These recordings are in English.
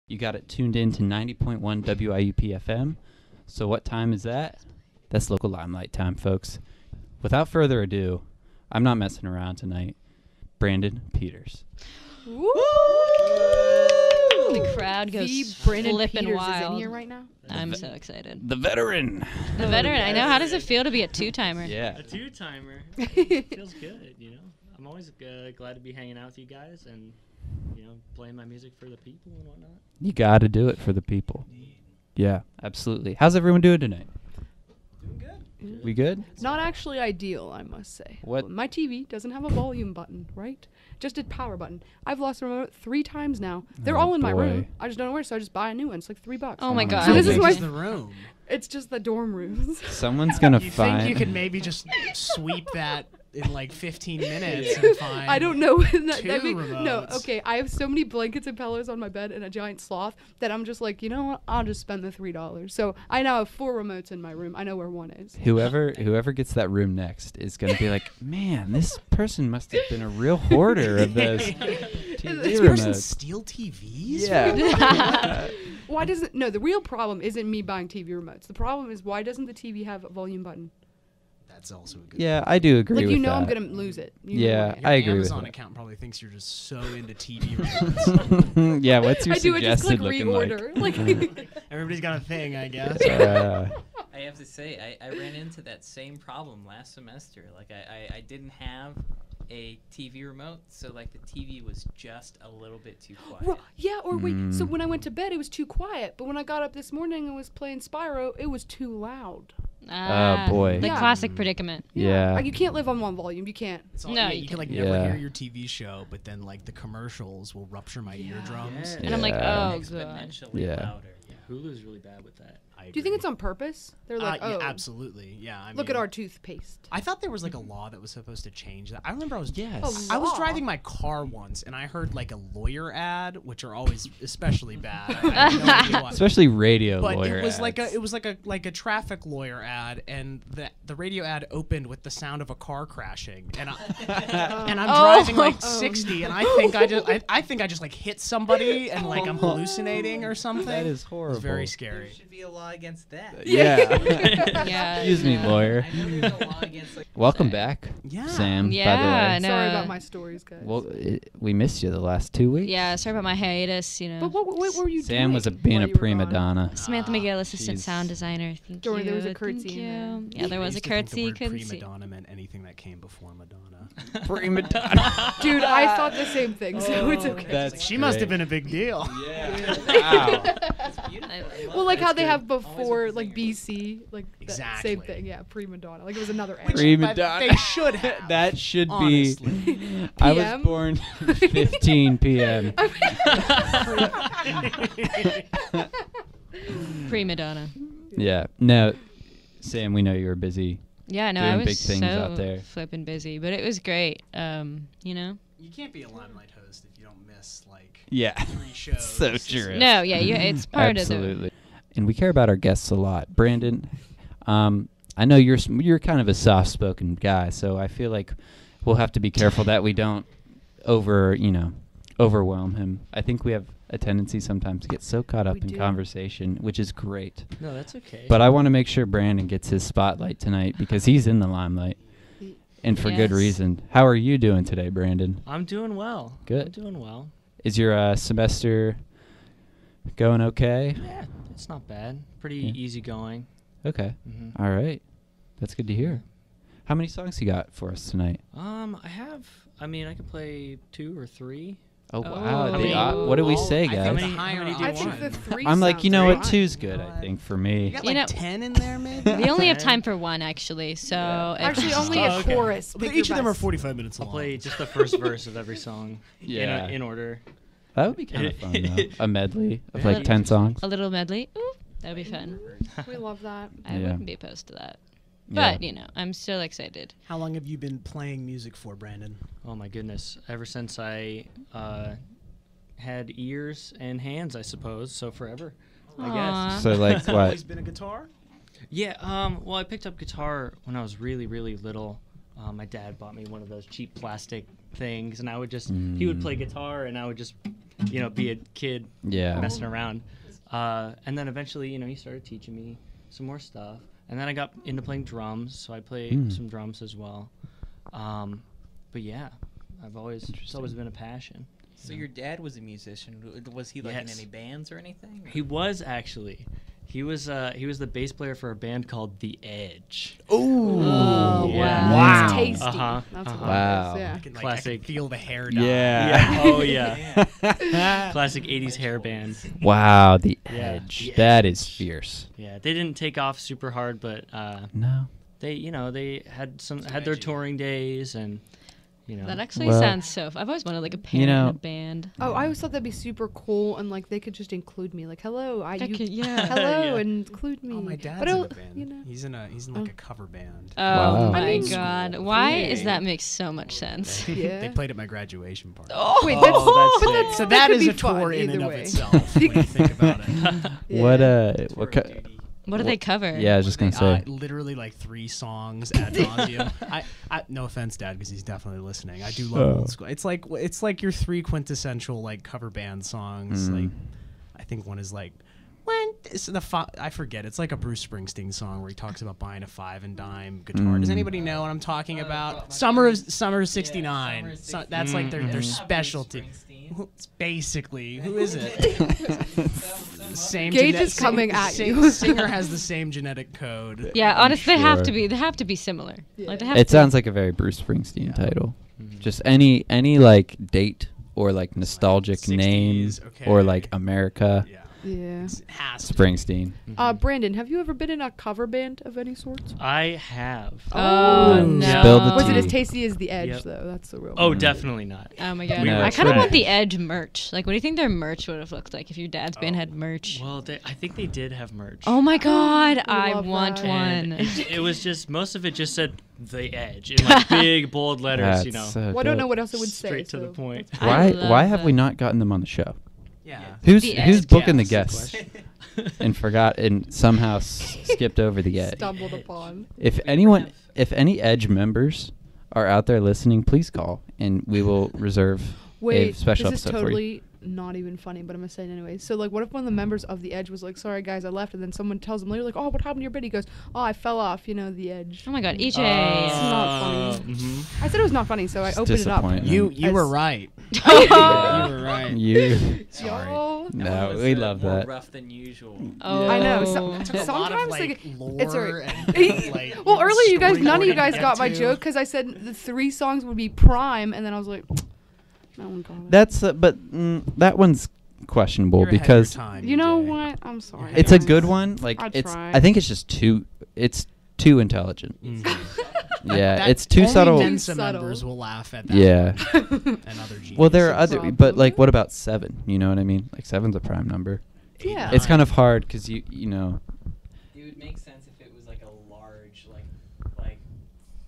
You got it tuned in to 90.1 WIUPFM. So what time is that? That's Local Limelight time, folks. Without further ado, I'm not messing around tonight. Brandon Peters. Woo! The crowd goes Brandon flipping Peters wild. is in here right now. I'm so excited. The veteran. The veteran. I know. How does it feel to be a two-timer? Yeah. A two-timer. Feels good, you know. I'm always glad to be hanging out with you guys and, you know, playing my music for the people and whatnot. You got to do it for the people. Yeah, absolutely. How's everyone doing tonight? Doing good. We good? Not actually ideal, I must say. What? My TV doesn't have a volume button, right? Just a power button. I've lost the remote 3 times now. They're Oh, all in my boy. room. I just don't know where, so I just buy a new one. It's like $3. Oh my Oh, god. So this is my. the room. It's just the dorm rooms. Someone's going to You find... think you could maybe just sweep that in like 15 minutes and find I don't know. two No, remotes. okay. I have so many blankets and pillows on my bed and a giant sloth that I'm just like, you know what? I'll just spend the $3. So I now have 4 remotes in my room. I know where one is. Whoever gets that room next is going to be like, man, this person must have been a real hoarder of those TV This person remotes. steal TVs? Yeah. Why doesn't the real problem isn't me buying TV remotes. The problem is why doesn't the TV have a volume button? That's also a good Yeah, I do agree Like with you know that. I'm gonna lose it. You Yeah. know Your I agree with Amazon that. account probably thinks you're just so into TV remotes. Yeah, what's your I do. I just suggested click looking like? reorder. Like Everybody's got a thing, I guess. I have to say, I ran into that same problem last semester. Like, I didn't have a TV remote, so, like, the TV was just a little bit too quiet. yeah, or wait. So when I went to bed, it was too quiet. But when I got up this morning and was playing Spyro, it was too loud. Ah, boy. The Yeah. classic predicament. Yeah. Like, you can't live on one volume. You can't. It's all, No, yeah, you you can like can't. never Yeah. hear your TV show, but then like the commercials will rupture my eardrums. And I'm like, Yeah. oh god. Exponentially Yeah. louder. Yeah, Hulu's really bad with that. I Do you think agree. it's on purpose? They're like, yeah, oh, absolutely. Yeah. I look mean, at our toothpaste. I thought there was like a law that was supposed to change that. I remember I was Yes. I was law? driving my car once and I heard like a lawyer ad, which are always especially bad. I have no idea why. Especially radio But lawyer it was ads. like a traffic lawyer ad, and the radio ad opened with the sound of a car crashing, and I'm driving like 60, and I think I just like hit somebody, and like I'm hallucinating or something. That is It horrible. was very There scary. should be a law against that. Yeah. Yeah. Excuse me, lawyer. I know there's a law against, like, Welcome back, Yeah. Sam. Yeah, by the way. I know. Sorry about my stories, guys. Well, we missed you the last 2 weeks. Yeah, sorry about my hiatus, you know. but what were you doing? Sam was being while a you were prima gone? donna. Samantha Miguel, assistant she's- sound designer. Thank Don't worry, you. there was a Thank curtsy in you. there. Yeah, there I was a used to think curtsy. the word Couldn't prima see. donna meant anything that came before Madonna. Prima donna. Dude, I thought the same thing, so it's okay. That's She must have great. been a big deal. Yeah. Wow. It's beautiful. I love Well, like that. how It's they good. have Always before, like representing BC, like that Exactly. same thing. Yeah, prima donna. Like it was another era. Prima But donna. They should have. That should honestly. be. I was PM? born 15 p.m. Prima donna. Yeah. No, Sam, we know you were busy. Yeah, no, Doing I was big things so out there. flipping busy, but it was great. You know. You can't be a Limelight host if you don't miss like Yeah. 3 shows. So It's true. No, yeah, it's part Absolutely. And we care about our guests a lot. Brandon, I know you're kind of a soft-spoken guy, so I feel like we'll have to be careful that we don't overwhelm him. I think we have a tendency sometimes to get so caught up We in do. conversation, which is great. No, that's okay. But I want to make sure Brandon gets his spotlight tonight because he's in the limelight, and for good Yes. reason. How are you doing today, Brandon? I'm doing well. Good. I'm doing well. Is your semester going okay? Yeah, it's not bad. Pretty Yeah. easygoing. Okay. Mm-hmm. All right. That's good to hear. How many songs you got for us tonight? I could play 2 or 3. Oh, Oh. wow. How many- What do we say, I guys? think How the higher many do on you I want? think the 3. I'm like, you sounds know what? great. 2's good, I think, for You me. got You like know- 10 in there, maybe? We only have Okay. time for one, actually. So if- Actually, only Oh, a okay. chorus. But Pick each your of them are best. 45 minutes I'll long. play just the first verse of every song Yeah. in order. That would be kind of fun, though. A medley of Yeah. like 10 songs. a little medley. Ooh, that'd be fun. We love that. I Yeah. wouldn't be opposed to that. Yeah. But, I'm still excited. How long have you been playing music for, Brandon? Oh my goodness! Ever since I had ears and hands, I suppose. So forever, I Aw. guess. So, like, Has it always what? been a guitar? Yeah. Well, I picked up guitar when I was really, really little. My dad bought me one of those cheap plastic things, and I would just he would play guitar, and I would just be a kid Yeah. messing around. And then eventually, he started teaching me some more stuff. And then I got into playing drums, so I play some drums as well. But yeah, it's always been a passion. So your dad was a musician. Was he like in Yes. any bands or anything? He was actually. He was the bass player for a band called The Edge. Oh, Yeah. wow. It's tasty. Uh-huh, That's uh-huh. what Wow. it is. Yeah. I can Classic. feel the hair dye. Yeah. Oh yeah. Classic 80s hair band. Wow, the Yeah. edge. The That is fierce. Yeah, they didn't take off super hard, but No. they had their touring days, and That actually Well, sounds so. I've always wanted like a parent in know- a band. Oh, I always thought that'd be super cool, and like they could just include me, like hello, Yeah. hello, Yeah. and include me. Oh, my dad's but in it'll- a band. You know, He's in like a cover band. Oh Wow. my I mean- god! Why is Yay. that makes so much sense? Yeah. They played at my graduation party. Oh, wait, Oh, that's, that's but sick. that's So that that could is be a tour fun in and either of way. itself when you think about it. Yeah. What what do they cover? Yeah, I was just gonna say. Literally like 3 songs ad nauseum. I no offense, Dad, because he's definitely listening. I do love old school. It's like your 3 quintessential like cover band songs. Like I think one is like I forget. It's like a Bruce Springsteen song where he talks about buying a 5 and dime guitar. Does anybody know what I'm talking about? Summer of '69. That's like their specialty. It's basically, who is it? The same Gage gene- is coming at same- you. Singer has the same genetic code. Yeah, honestly, they have to sure. be. They have to be similar. Yeah. Like they have It to. sounds like a very Bruce Springsteen title. Just any like date or like nostalgic name 60s, okay. or like America. Yeah. Yeah. It has to. Springsteen. Brandon, have you ever been in a cover band of any sort? I have. Oh Ooh. no! Spill the Was it tea. as tasty as the Edge Yep. though? That's the real. Oh, one. definitely not. Oh my god! No, I it's kind of right. want the Edge merch. Like, what do you think their merch would have looked like if your dad's band had merch? Well, I think they did have merch. Oh my god! I love want that. And one. it was just most of it just said The Edge in like big bold letters, That's you know. so Well, I don't know dope. what else it would say. Straight to the so point. that's- I Why love have we that. not gotten them on the show? Yeah. Who's The who's Edge booking the guests. guests and forgot and somehow skipped over the Edge? Stumbled upon. If any Edge members are out there listening, please call and we will reserve a Wait, special this is episode for you. totally not even funny, but I'm gonna say it anyway. So like, what if one of the members of the Edge was like, "Sorry guys, I left," and then someone tells them later, like, "Oh, what happened to your bid?" He goes, "Oh, I fell off, the Edge." Oh my god, EJ. It's not funny. Mhm. I said it was not funny, so I It's opened it up. disappointing. You were As- right. You were right. You. Y'all. No, was, we love more that. rough than usual. Oh, I know. It took a lot of Sometimes like like, lore it's alright. and like Well, earlier you guys, none of you storyboarding guys to got get my to. joke because I said the 3 songs would be prime, and then I was like, no one got it. That's but that one's questionable You're ahead of your because time, You know EJ. what? I'm sorry. it's a guys. good one. Like I it's. tried. I think it's just too. It's too intelligent. Yeah, That- it's too only subtle. Mensa Too subtle. members will laugh at that. Yeah. And other geniuses. Well, there are other, Problem. but like, what about 7? You know what I mean? Like 7's a prime number. Yeah. It's kind of hard because you know. It would make sense if it was like a large, like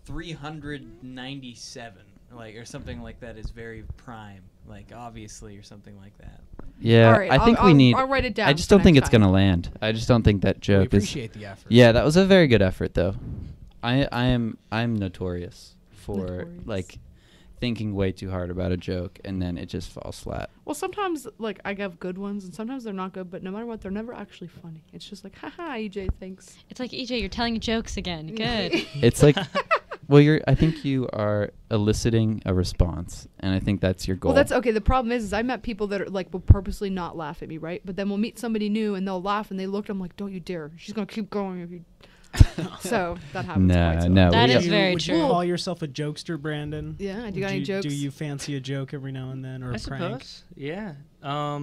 397, or something like that is very prime, like obviously, or something like that. Yeah, All right, I think I'll- we need. I'll write it down I just for don't think next it's gonna time. land. I just don't think that We joke is. appreciate the effort. Yeah, that was a very good effort, though. I'm notorious for Notorious. like thinking way too hard about a joke and then it just falls flat. Well, sometimes like I have good ones, and sometimes they're not good. But no matter what, they're never actually funny. It's just like, haha, EJ, thanks. It's like EJ, you're telling jokes again. Good. It's like, well, I think you are eliciting a response, and I think that's your goal. Well, that's okay. The problem is I met people that are like will purposely not laugh at me, right? But then we'll meet somebody new and they'll laugh, and they look. I'm like, don't you dare! She's gonna keep going if you. So that happens. Nah, quite so no. That we is don't- very would true. you call yourself a jokester, Brandon? Yeah. Do you got Would any jokes? Do you fancy a joke every now and then, or I a prank? suppose. Yeah. I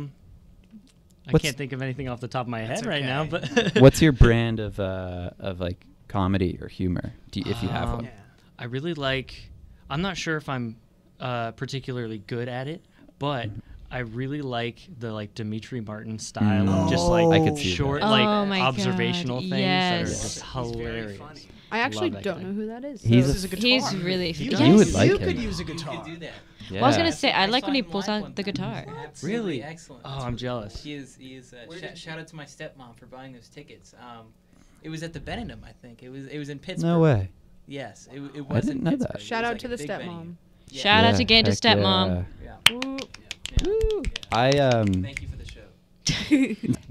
What's- can't think of anything off the top of my head That's right now, okay. but What's your brand of like comedy or humor? If you have one? Yeah. I really like. I'm not sure if I'm particularly good at it, but I really like the Dimitri Martin style of just like I could see short that. Oh my observational God, things that are yes. just He's very hilarious. funny. I actually Love that don't guy. know who that is. He's so- a- This is a guitar. He's really. You, yes. You would like you him. could use a You guitar. could do that. Yeah. Well, I was gonna say I like saw when he him pulls live out one the time. guitar. Absolutely Really? excellent. Oh, I'm jealous. He is. Shout out to my stepmom for buying those tickets. It was at the Benedum, I think. It was in Pittsburgh. No way. Yes, it was didn't in know that. Pittsburgh. It Shout was out like to a the big stepmom. venue. Shout out again to heck stepmom. Yeah. Woo. Yeah. Woo. I Thank you for the show.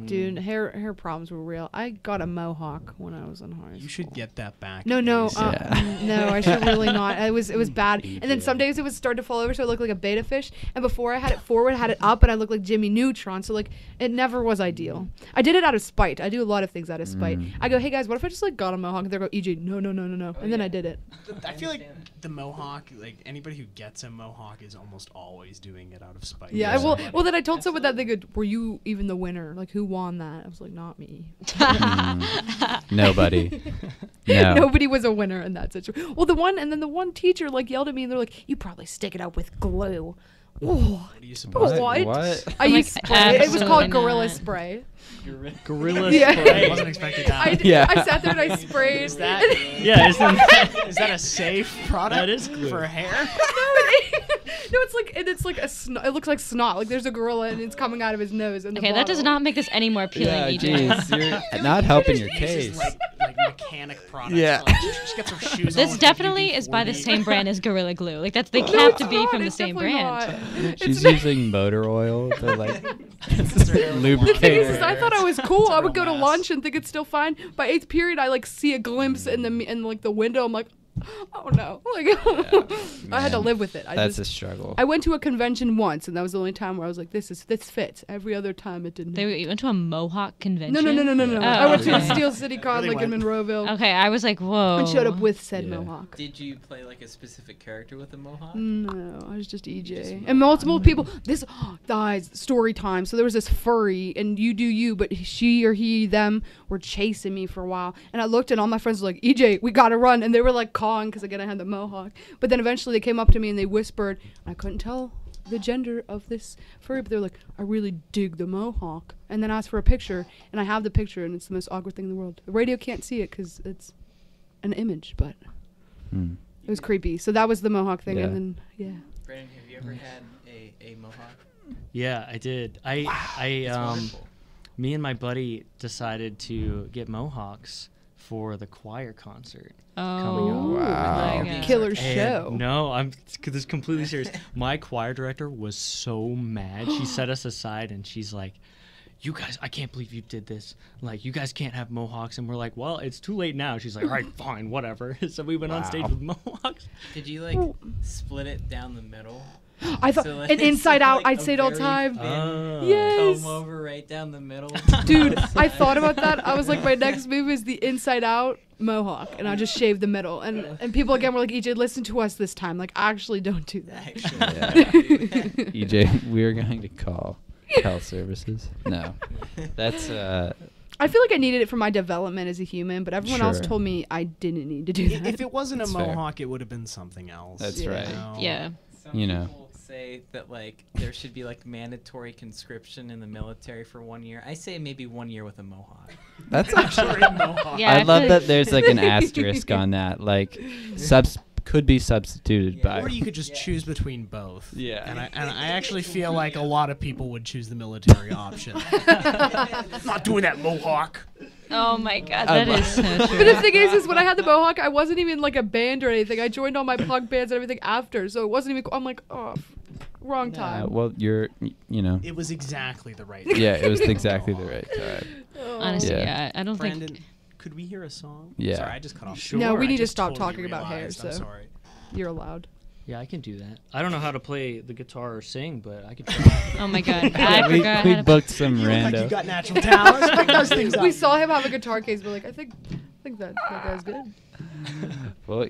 Dude, hair problems were real. I got a mohawk when I was in high school. You should get that back. No, Ace. no, I should really not. It was bad. And then some days it would start to fall over, so it looked like a beta fish. And before I had it forward, I had it up, and I looked like Jimmy Neutron. So like, it never was ideal. I did it out of spite. I do a lot of things out of spite. I go, hey guys, what if I just like got a mohawk? And they go, EJ, no, and then I did it. I feel like the mohawk, like anybody who gets a mohawk is almost always doing it out of spite. Yeah, well, then I told someone that they go, were you even the winner? Like, who won that? I was like, not me. Nobody. No. Nobody was a winner in that situation. Well, the one teacher like yelled at me, and they're like, you probably stick it out with glue. Oh, What do you suppose? What? I used spray. It was absolutely called Gorilla not. Spray. Gorilla Yeah. spray. I wasn't expecting that. Yeah. I sat there and I sprayed. Is that Yeah, isn't that? is that a safe product That is glue. for hair? No, it's like a snot. It looks like snot. Like there's a gorilla and it's coming out of his nose. In the Okay, that does bottle. not make this any more appealing, Yeah, EJ. jeez, you're not helping your This case. is like mechanic products. Yeah. Like, she gets her shoes on This with definitely is by the UB40. same brand as Gorilla Glue. Like they No, have it's to be not. from the It's same definitely brand. not. She's It's- using motor oil to like Lubricate lubricate The thing is, her is I hair. thought I was cool. I real would go to mess. lunch and think it's still fine. By 8th period, I like see a glimpse in like the window. I'm like, oh no! Like I had to Man, live with it. That's a struggle. I went to a convention once, and that was the only time where I was like, this fits. Every other time it didn't. They went to a Mohawk convention. No. Oh, I went to a okay. Steel City Con Really like in went. Monroeville Okay, I was like, whoa. and showed up with said Yeah. mohawk. Did you play like a specific character with a mohawk? No, I was just EJ. Just And multiple people. This, guys, story time. So there was this furry, and you do you, but she or he, them were chasing me for a while. And I looked, and all my friends were like, EJ, we gotta run. And they were like cawing, because again, I had the mohawk. But then eventually they came up to me and they whispered, I couldn't tell the gender of this furry, but they're like, I really dig the mohawk. And then asked for a picture, and I have the picture, and it's the most awkward thing in the world. The radio can't see it because it's an image, but Hmm. it was creepy. So that was the mohawk thing, Yeah. and then, yeah. Brandon, have you ever had a mohawk? Yeah, I did. It's I wonderful. me and my buddy decided to get mohawks for the choir concert. coming up. Oh, Wow. my God. Killer And show. No, this is completely serious. My choir director was so mad. She set us aside and she's like, you guys, I can't believe you did this. Like, you guys can't have mohawks. And we're like, well, it's too late now. She's like, all right, fine, whatever. So we went on stage Wow. with mohawks. Did you like split it down the middle? I thought, So, like, and Inside so, Out, like, I'd a say it all the very time. thin Yes. Comb over right down the middle. Dude, I thought about that. I was like, my next move is the Inside Out mohawk, and I just shave the middle. And people again were like, EJ, listen to us this time. Like, actually, don't do that. Actually, EJ, we are going to call health services. No, that's I feel like I needed it for my development as a human, but everyone else Sure. told me I didn't need to do that. If it wasn't a That's fair. mohawk, it would have been something else. That's Yeah. right. know? Yeah. some You know. people say that like there should be like mandatory conscription in the military for 1 year. I say maybe 1 year with a mohawk. That's actually. Sorry, mohawk. Yeah, I I love feel that like- there's like an asterisk on that. Like, could be substituted Yeah. by. Or you could just Yeah. choose between both. Yeah. And I actually feel like a lot of people would choose the military option. Not doing that mohawk. Oh my God, I that love- is so But true. the thing is when I had the mohawk, I wasn't even like a band or anything. I joined all my punk bands and everything after, so it wasn't even. I'm like, oh, wrong time. well, you know. It was exactly the right. Yeah, it was exactly the right time. Oh. Honestly, Yeah. yeah, I don't Brandon, think. could we hear a song? Yeah. Sorry, I just cut off. Sure. No, we I need to just stop totally talking about hair, realized. I'm so- sorry. You're allowed. Yeah, I can do that. I don't know how to play the guitar or sing, but I can try. Oh my God, I we forgot we how to. booked some You look like you rando. got natural talent. Pick those things up. We saw him have a guitar case. We're like, I think that guy's good. Well,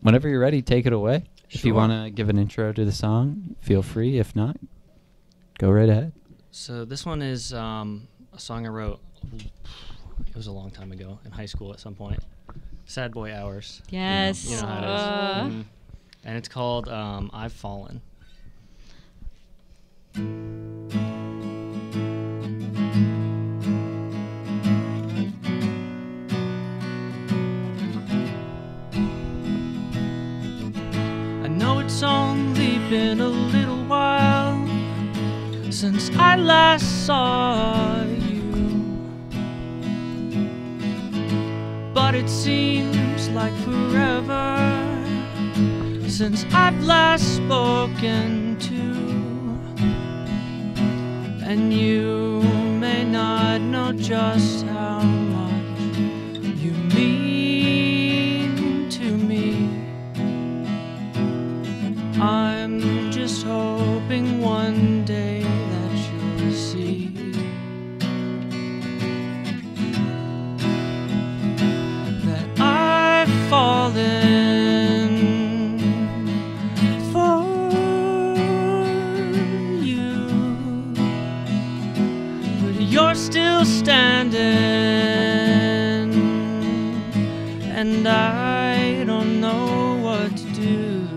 whenever you're ready, take it away. If you Sure. want to give an intro to the song, feel free. If not, go right ahead. So this one is a song I wrote. It was a long time ago in high school at some point. Sad Boy Hours. Yes. You know how it is. And it's called I've Fallen. I know it's only been a little while since I last saw you, but it seems like forever since I've last spoken to. And you may not know just how much you mean to me. I'm just hoping one day that you'll see that I've fallen for you, but you're still standing, and I don't know what to do.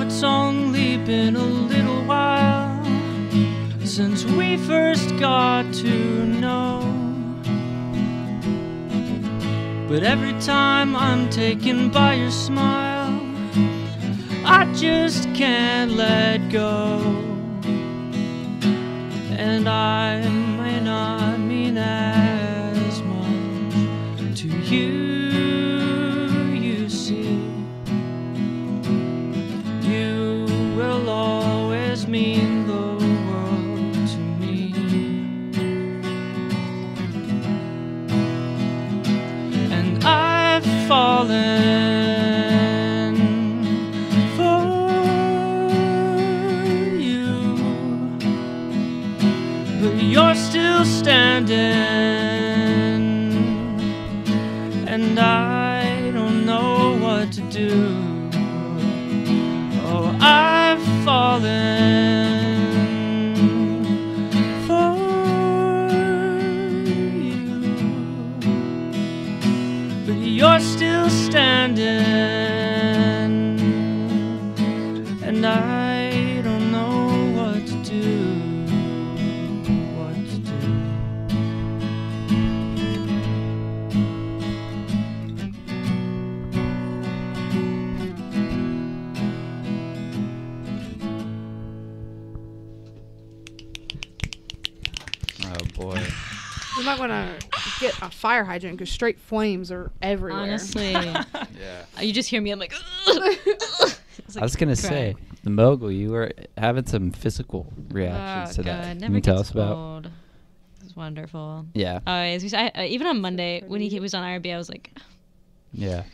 It's only been a little while since we first got to know, but every time I'm taken by your smile, I just can't let go. And I may not mean as much to you, you see. You will always mean the world to me. And I've fallen for you, but you're still standing, and I don't know what to do. Oh, I've fallen for you, but you're still standing, and I don't know what to do. What to do. Oh boy. You might want to get a fire hydrant because straight flames are everywhere. Honestly, Yeah. you just hear me. I'm like, it's I was gonna say, the mogul, you were having some physical reactions to that. Can you tell us about? It was wonderful. Yeah. As we said, even on Monday when he was on IRB, I was like, Yeah. it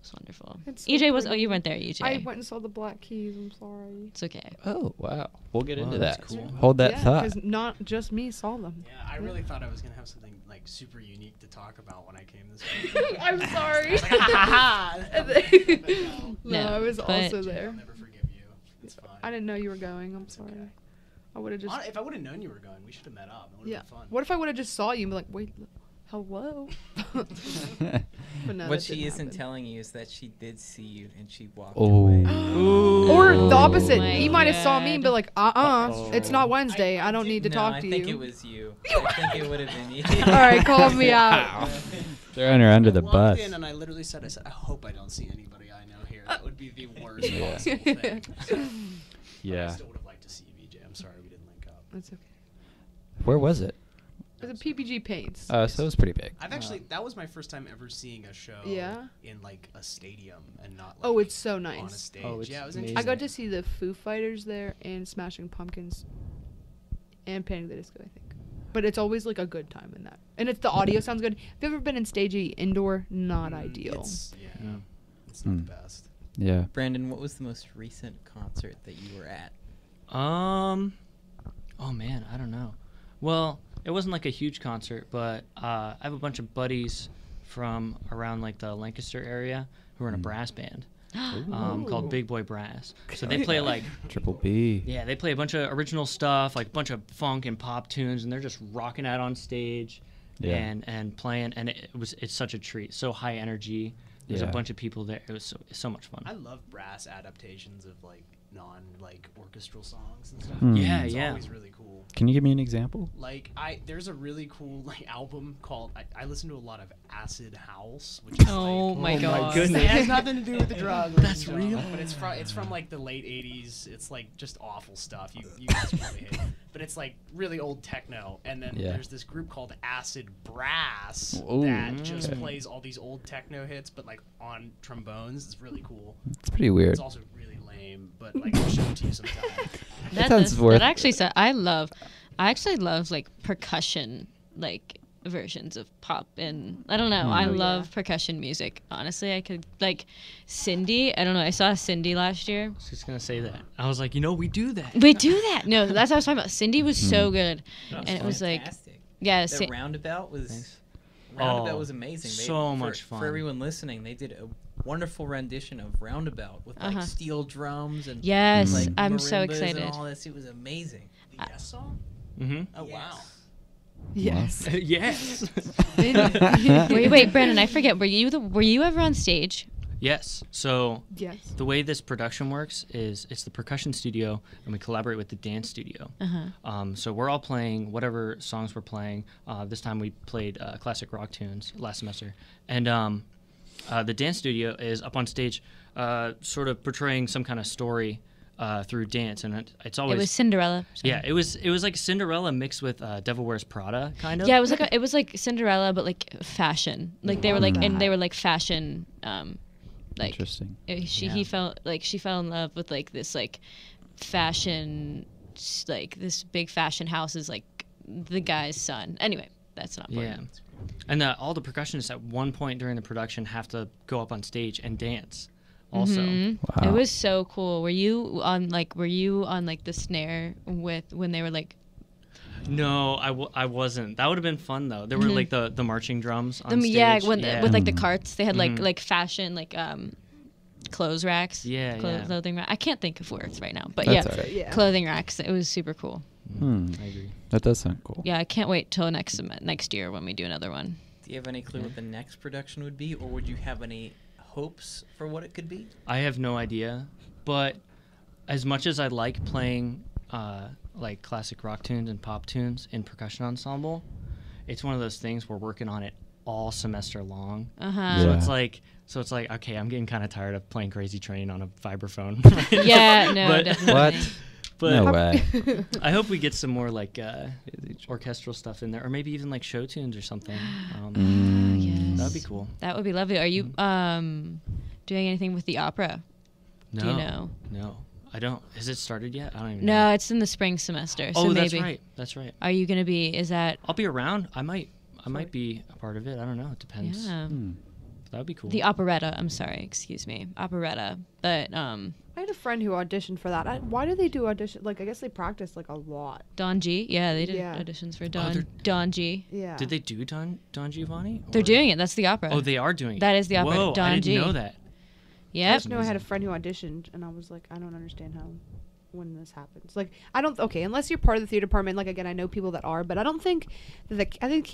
was wonderful. It's so EJ was. Oh, pretty. you weren't there, EJ. I went and saw the Black Keys. I'm sorry. It's okay. Oh wow. We'll get Wow, into that's that. cool. Hold that Yeah, thought. because not just me saw them. Yeah, I really thought I was gonna have something like super unique to talk about when I came this week. I'm sorry. Like, ha ha ha. No, I was but- also I'll there. never forgive you. It's fine. I didn't know you were going. I'm sorry. okay. I would have just. If I would have known you were going, we should have met up. It would have Yeah. been fun. What if I would have just saw you and be like, wait, hello? But no, What that she didn't isn't happen. telling you is that she did see you and she walked Oh. away. Or the Oh opposite. my He might have saw me and be God. like, Uh-oh. it's not Wednesday. I don't need to No, talk I to think you. it was you. I think it would have been you. All right, call me out. Throwing her under I the walked bus. in and I literally said, I hope I don't see anybody I know here. That would be the worst Yeah. possible thing. I Yeah. still would have liked to see you, VJ. I'm sorry we didn't link up. It's okay. Where was it? It's a PPG Paints. So it was pretty big. I've actually that was my first time ever seeing a show Yeah? in like a stadium and not like Oh, it's so on a nice. stage. Oh, it's yeah, it was amazing. I interesting. got to see the Foo Fighters there and Smashing Pumpkins and Panic! At the Disco, I think. But it's always like a good time in that. And it's the audio sounds good. Have you ever been in Stage 8 indoor? Not ideal. It's, yeah, Yeah. it's not Mm. the best. Yeah. Brandon, what was the most recent concert that you were at? Oh man, I don't know. Well, it wasn't like a huge concert, but I have a bunch of buddies from around like the Lancaster area who are in a brass band called Big Boy Brass. So they play like Triple B. yeah, they play a bunch of original stuff, like a bunch of funk and pop tunes, and they're just rocking out on stage Yeah. and playing, and it's such a treat. So high energy. There's Yeah. a bunch of people there. It was so much fun. I love brass adaptations of like non orchestral songs and stuff. Yeah, It's yeah. always really cool. Can you give me an example? Like there's a really cool album called I listen to a lot of acid house, which is Oh my god. It has nothing to do with the drug. That's real? But it's from like the late '80s. It's like just awful stuff. You guys probably hate it. But it's like really old techno. And then there's this group called Acid Brass that just plays all these old techno hits, but like on trombones. It's really cool. It's pretty weird. It's also really lame, but like I'll show it to you sometime. That actually I actually love like percussion like versions of pop, and I don't know, I love percussion music. Honestly, I could like Cindy. I don't know. I saw Cindy last year. I was just gonna say that. I was like, we do that. We do that. No, that's what I was talking about. Cindy was so good, and it was like, Fantastic. yeah, The roundabout was Thanks. Roundabout was amazing. So much fun. For everyone listening, they did a wonderful rendition of Roundabout with like steel drums and yes, like I'm so marimbas excited. and all this. It was amazing. The Yes song? Mm-hmm. Oh wow. Yes. Yes. Wait, Brandon, I forget. Were you ever on stage? Yes. So Yes. the way this production works is it's the percussion studio, and we collaborate with the dance studio. So we're all playing whatever songs we're playing. This time we played classic rock tunes last semester, and the dance studio is up on stage, sort of portraying some kind of story through dance, and it's always It was Cinderella. Sorry. yeah. It was like Cinderella mixed with Devil Wears Prada, kind of. Yeah, it was like Cinderella, but like fashion. Like they were like, and they were like fashion. Like Interesting. he felt like she fell in love with like this like fashion, like this big fashion house is like the guy's son. Anyway, that's not important. Yeah. And all the percussionists at one point during the production have to go up on stage and dance. Also, Wow. It was so cool. Were you on like the snare with when they were like no, I wasn't. That would have been fun though. There were like the marching drums on stage. with like the carts they had like fashion like clothes racks. Clothing rack. I can't think of words right now, but That's yeah, all right. Yeah. clothing racks. It was super cool. I agree. That does sound cool. Yeah, I can't wait till next year when we do another one. Do you have any clue what the next production would be, or would you have any hopes for what it could be? I have no idea, but as much as I like playing like classic rock tunes and pop tunes in percussion ensemble, it's one of those things we're working on it all semester long. Yeah. So it's like okay, I'm getting kind of tired of playing Crazy Train on a vibraphone. Yeah, no, But- definitely. What? But No way. I hope we get some more like orchestral stuff in there, or maybe even like show tunes or something. Yes. That'd be cool. That would be lovely. Are you doing anything with the opera? No, Do you know? No, I don't. Has it started yet? I don't even No, know. it's in the spring semester. So Oh, maybe. that's right. That's right. Are you gonna be? Is that? I'll be around. I might be a part of it. I don't know. It depends. Yeah. That would be cool. The operetta. I'm sorry. Excuse me. Operetta. But I had a friend who auditioned for that. Why do they do audition? Like, I guess they practice like a lot. Don G. Yeah, they did Yeah. auditions for they're- Don G. Yeah. Did they do Don Giovanni? They're Or- doing it. That's the opera. Oh, they are doing it. That is the opera. Whoa, Don I G. didn't know that. I Yep. just know I had a friend who auditioned, and I was like, I don't understand when this happens. Like, okay, unless you're part of the theater department. Like, again, I know people that are, but I don't think I think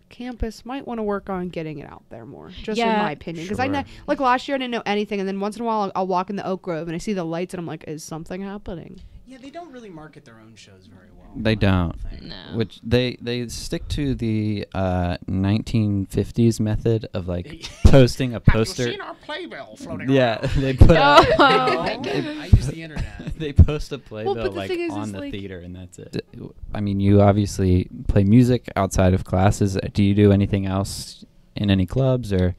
campus might want to work on getting it out there more. Just in Yeah. my opinion, because I know, Sure. like last year I didn't know anything, and then once in a while I'll walk in the Oak Grove and I see the lights, and I'm like, is something happening? Yeah, they don't really market their own shows very well. They don't. No. Which they stick to the 1950s method of like posting a Have you poster. seen our playbill floating Yeah, around? they put out, I use the internet. they post a playbill but the like thing is, on is, the like- theater, and that's it. I mean, you obviously play music outside of classes. Do you do anything else in any clubs or?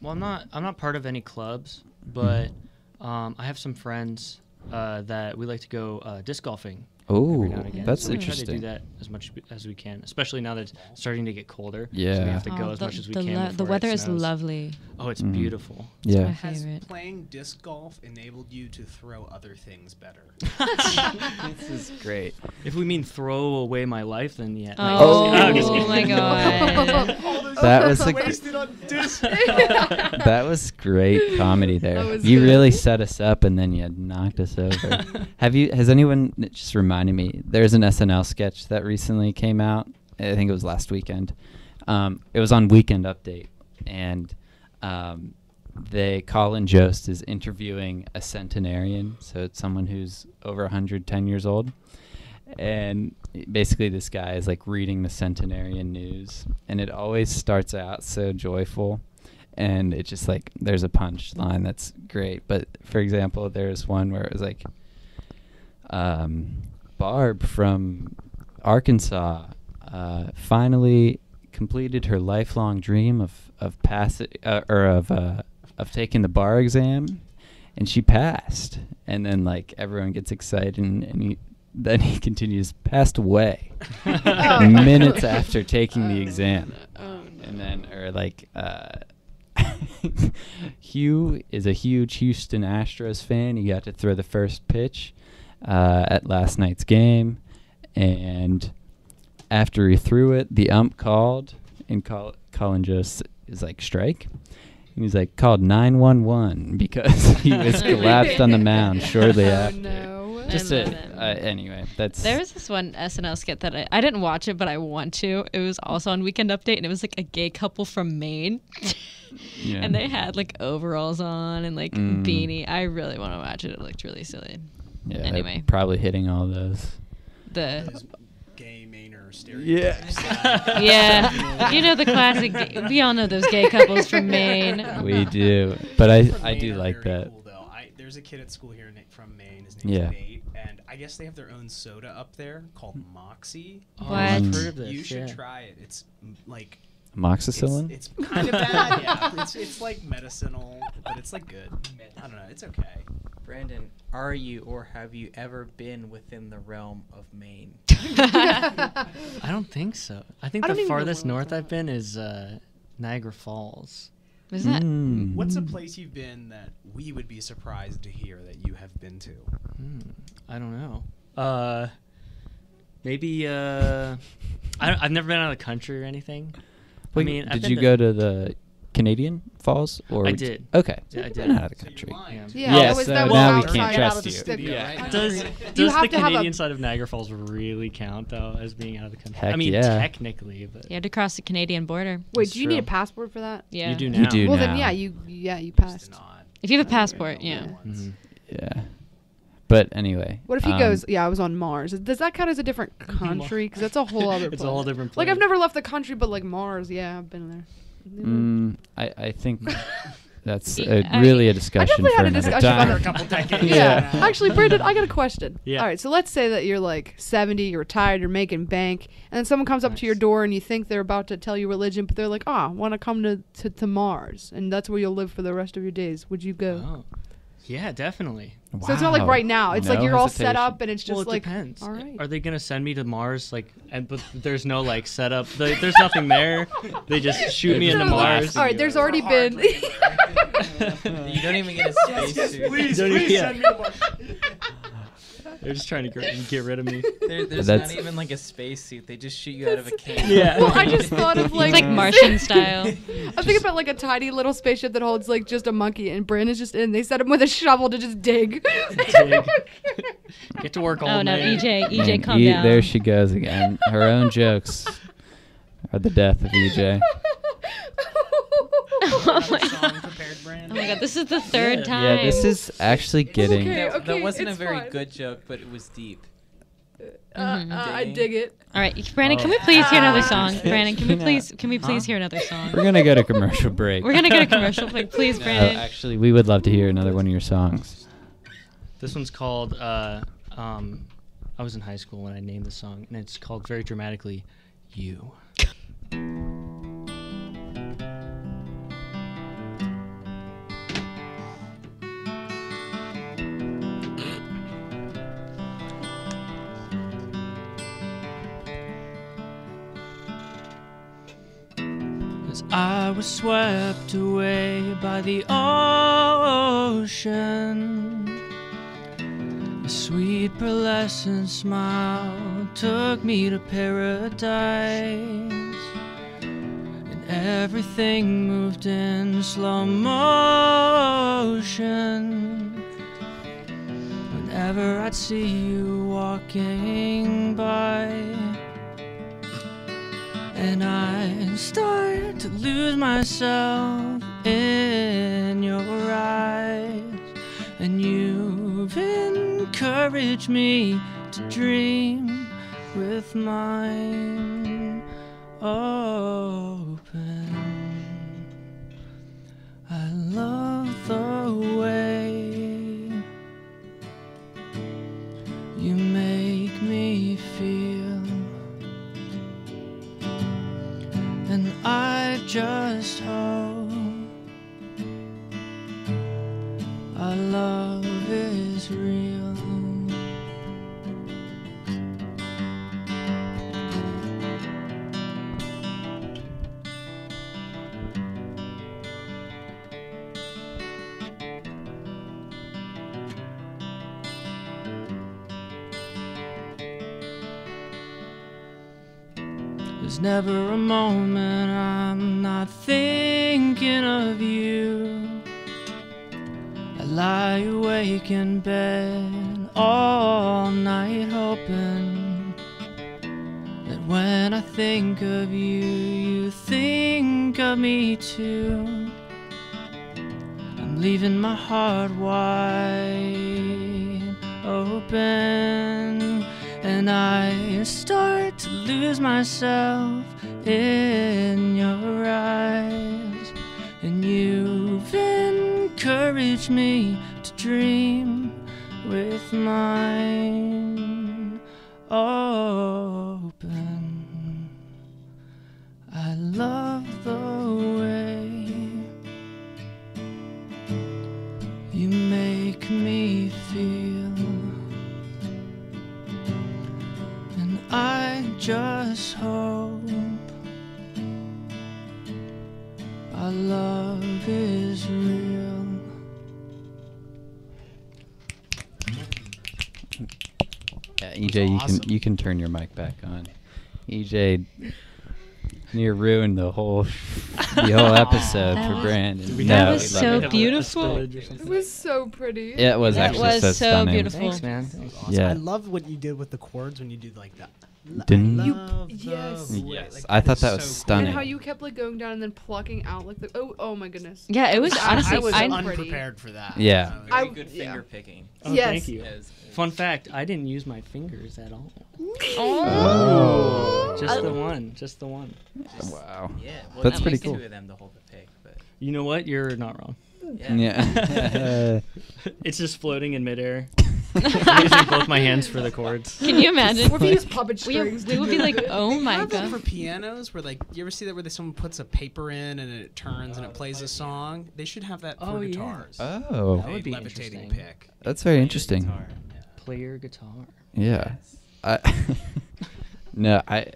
Well, I'm not part of any clubs, but I have some friends that we like to go disc golfing. Oh, every now and again. that's So we try to interesting. do that as much as we can, especially now that it's starting to get colder. So Yeah. we have to go Oh, as much as we the can. the before it weather is snows. lovely. Oh, it's beautiful. Yeah. My Has favorite. playing disc golf enabled you to throw other things better? This is great. If we mean throw away my life, then yeah. Oh, I'm just kidding. my god. That was a wasted on disc. that was great comedy there. That was You good. really set us up, and then you knocked us over. Has anyone it just reminded me? There's an SNL sketch that recently came out. I think it was last weekend. It was on Weekend Update, and Colin Jost is interviewing a centenarian, so it's someone who's over 110 years old. And basically this guy is like reading the centenarian news, and it always starts out so joyful, and it just like there's a punchline that's great. But for example, there's one where it was like Barb from Arkansas finally completed her lifelong dream of taking the bar exam, and she passed. And then like everyone gets excited, and then he continues, passed away minutes after taking the exam. And then Hugh is a huge Houston Astros fan. He got to throw the first pitch at last night's game, and after he threw it, the ump called, and Colin just is like, strike. And he's like, called 911 because he was collapsed on the mound shortly after. No. Just anyway, that's. There was this one SNL skit that I didn't watch it, but I want to. It was also on Weekend Update, and it was like a gay couple from Maine. Yeah. And they had like overalls on and like beanie. I really want to watch it. It looked really silly. Yeah, Anyway. probably hitting all those. Those gay Mainer stereotypes. Yeah, you know the classic. We all know those gay couples from Maine. We do, but I Maine do are like very that. Cool, though. There's a kid at school here from Maine. His name's Nate, and I guess they have their own soda up there called Moxie. What? I've heard of this. You should yeah. try it. It's like Amoxicillin? It's kind of bad. Yeah, it's like medicinal, but it's like good. I don't know. It's okay. Brandon, are you or have you ever been within the realm of Maine? I don't think so. I think I don't the even know farthest where north that's I've been is Niagara Falls. Was that? What's a place you've been that we would be surprised to hear that you have been to? I don't know. Maybe I've never been out of the country or anything. Wait, I mean, I've did been you to- go to the Canadian Falls? Or I did. Okay. Yeah, I You've did. been out of the So country. you're lying. Yeah, Yes, that now was we outside can't of trust the you. studio. Yeah. Does have the to have a- Canadian side of Niagara Falls really count though as being out of the country? Heck I mean, yeah. technically, but You had to cross the Canadian border. Wait, That's do you need a true. passport for that? Yeah. you do now. You do Well, now. then you Used passed. to not. If you have a passport, yeah. Mhm. Yeah. But anyway. What if he goes, I was on Mars. Does that count as a different country? Because that's a whole other It's a whole planet. different Like, I've planet. never left the country, but like Mars, yeah, I've been there. I think that's I- really a I discussion definitely for had a another discussion time. about a couple decades. Yeah. Actually, Brandon, I got a question. Yeah. All right, so let's say that you're like 70, you're retired, you're making bank, and then someone comes up to your door and you think they're about to tell you religion, but they're like, I want to come to Mars, and that's where you'll live for the rest of your days. Would you go? Oh. Yeah, definitely. So it's not like Wow. right now. It's like No you're all set hesitation. up, and it's just Well, it like, depends. all right. Are they gonna send me to Mars? Like, but there's no like setup. There's nothing there. They just shoot me into Just Mars. All right, there's already been. You don't even get a spacesuit. Please, Don't even- please yeah. send me to Mars. They're just trying to get rid of me. There's That's- not even like a spacesuit. They just shoot you out of a can. Yeah. Well, I just thought of like, It's like Martian style. I'm thinking about like a tiny little spaceship that holds like just a monkey, and Brandon's just in. They set him with a shovel to just dig. Get to work all Oh no, day. EJ, And calm down. There she goes again. Her own jokes are the death of EJ. Oh my Song god. prepared, Brand? Oh my god, this is the third Yeah. time. Yeah, this is actually getting. okay. That wasn't a it's very fine. good joke, but it was deep. I dig it. All right, Brandon, can we please hear another song? Ah. Brandon, can we please hear another song? We're gonna go to commercial break. We're gonna go to commercial break, please, No, Brandon. actually, we would love to hear another one of your songs. This one's called. I was in high school when I named the song, and it's called very dramatically, "You." As I was swept away by the ocean, a sweet pearlescent smile took me to paradise, and everything moved in slow motion. Whenever I'd see you walking by, and I start to lose myself in your your eyes, and you've encouraged me to dream with mine open. I love the way you make me feel, and I just hope our love is real. There's never a moment I'm not thinking of you. I lie awake in bed all night hoping that when I think of you, you think of me too. I'm leaving my heart wide open, and I start to lose myself in your eyes, and you've encouraged me to dream with mine open. I love the way you make me feel, and I just hope our love is real. Yeah, EJ, awesome. you can turn your mic back on. EJ, you ruined the whole episode That for was- Brandon. that No, was we so love it. beautiful. It was so pretty. Yeah, it was That actually was so so stunning. beautiful. Thanks, man. Awesome. Yeah. I love what you did with the chords when you did like that. Didn't you? Love the Yes. way. Yes, Like, I thought is that was so cool. stunning. And how you kept like going down and then plucking out like the oh my goodness. Yeah, it was I honestly. was I- unprepared for that. Yeah. Very I- good yeah. finger picking. Oh, Yes. thank you. Yes. Fun fact, I didn't use my fingers at all. Oh. Just the one. Just the one. Wow. Yeah. Well, That's that pretty makes cool. two of them to hold the pick, but You know what? You're not wrong. yeah. Yeah. It's just floating in midair. I'm using both my hands for the chords. Can you imagine? Or if you use puppet We strings. would be like, oh They my have that for god. pianos where like you ever see that where someone puts a paper in and it turns and it plays a song? They should have that for Oh, yeah. guitars. Oh, That would be levitating interesting. pick. that's very interesting. Play your guitar. Yeah. No, I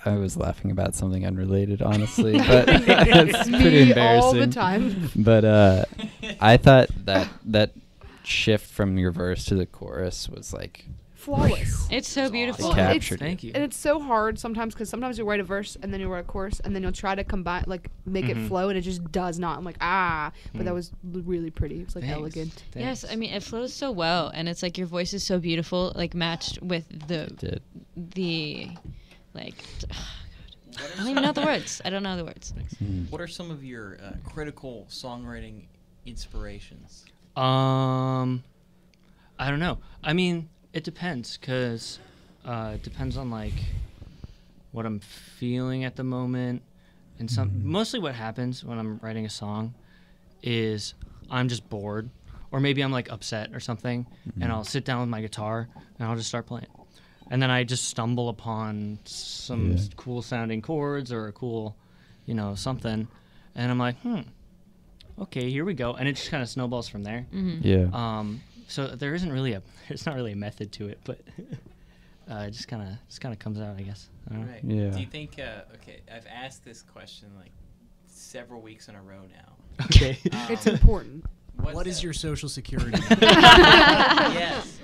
was laughing about something unrelated, honestly, but it's pretty Me embarrassing. all the time. But I thought that shift from your verse to the chorus was like Flawless. It's so beautiful. Well, captured. Thank you. And it's so hard sometimes because sometimes you'll write a verse and then you'll write a chorus and then you'll try to combine, like make it flow and it just does not. I'm like, but that was really pretty. It was like Thanks. elegant. Yes, I mean it flows so well, and it's like your voice is so beautiful, like matched with did. the like. I don't even know the words. I don't know the words. What are some of your critical songwriting inspirations? I don't know. I mean, it depends, cause it depends on like what I'm feeling at the moment, and mostly what happens when I'm writing a song is I'm just bored, or maybe I'm like upset or something, and I'll sit down with my guitar and I'll just start playing, and then I just stumble upon some cool sounding chords or a cool, something, and I'm like, okay, here we go, and it just kind of snowballs from there. Yeah. So there's not really a method to it, but it just kind of comes out, I guess. I don't know. Right. Yeah. Do you think? Okay, I've asked this question like several weeks in a row now. Okay. It's important. What is your social security? Yes.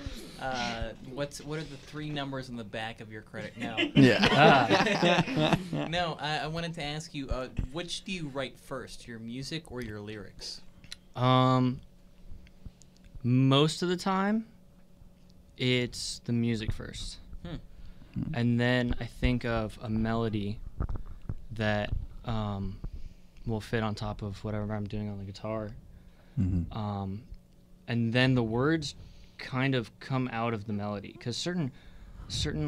What are the three numbers on the back of your credit? No. Yeah. No. I wanted to ask you, which do you write first, your music or your lyrics? Most of the time, it's the music first, and then I think of a melody that will fit on top of whatever I'm doing on the guitar, Mm-hmm. And then the words kind of come out of the melody, because certain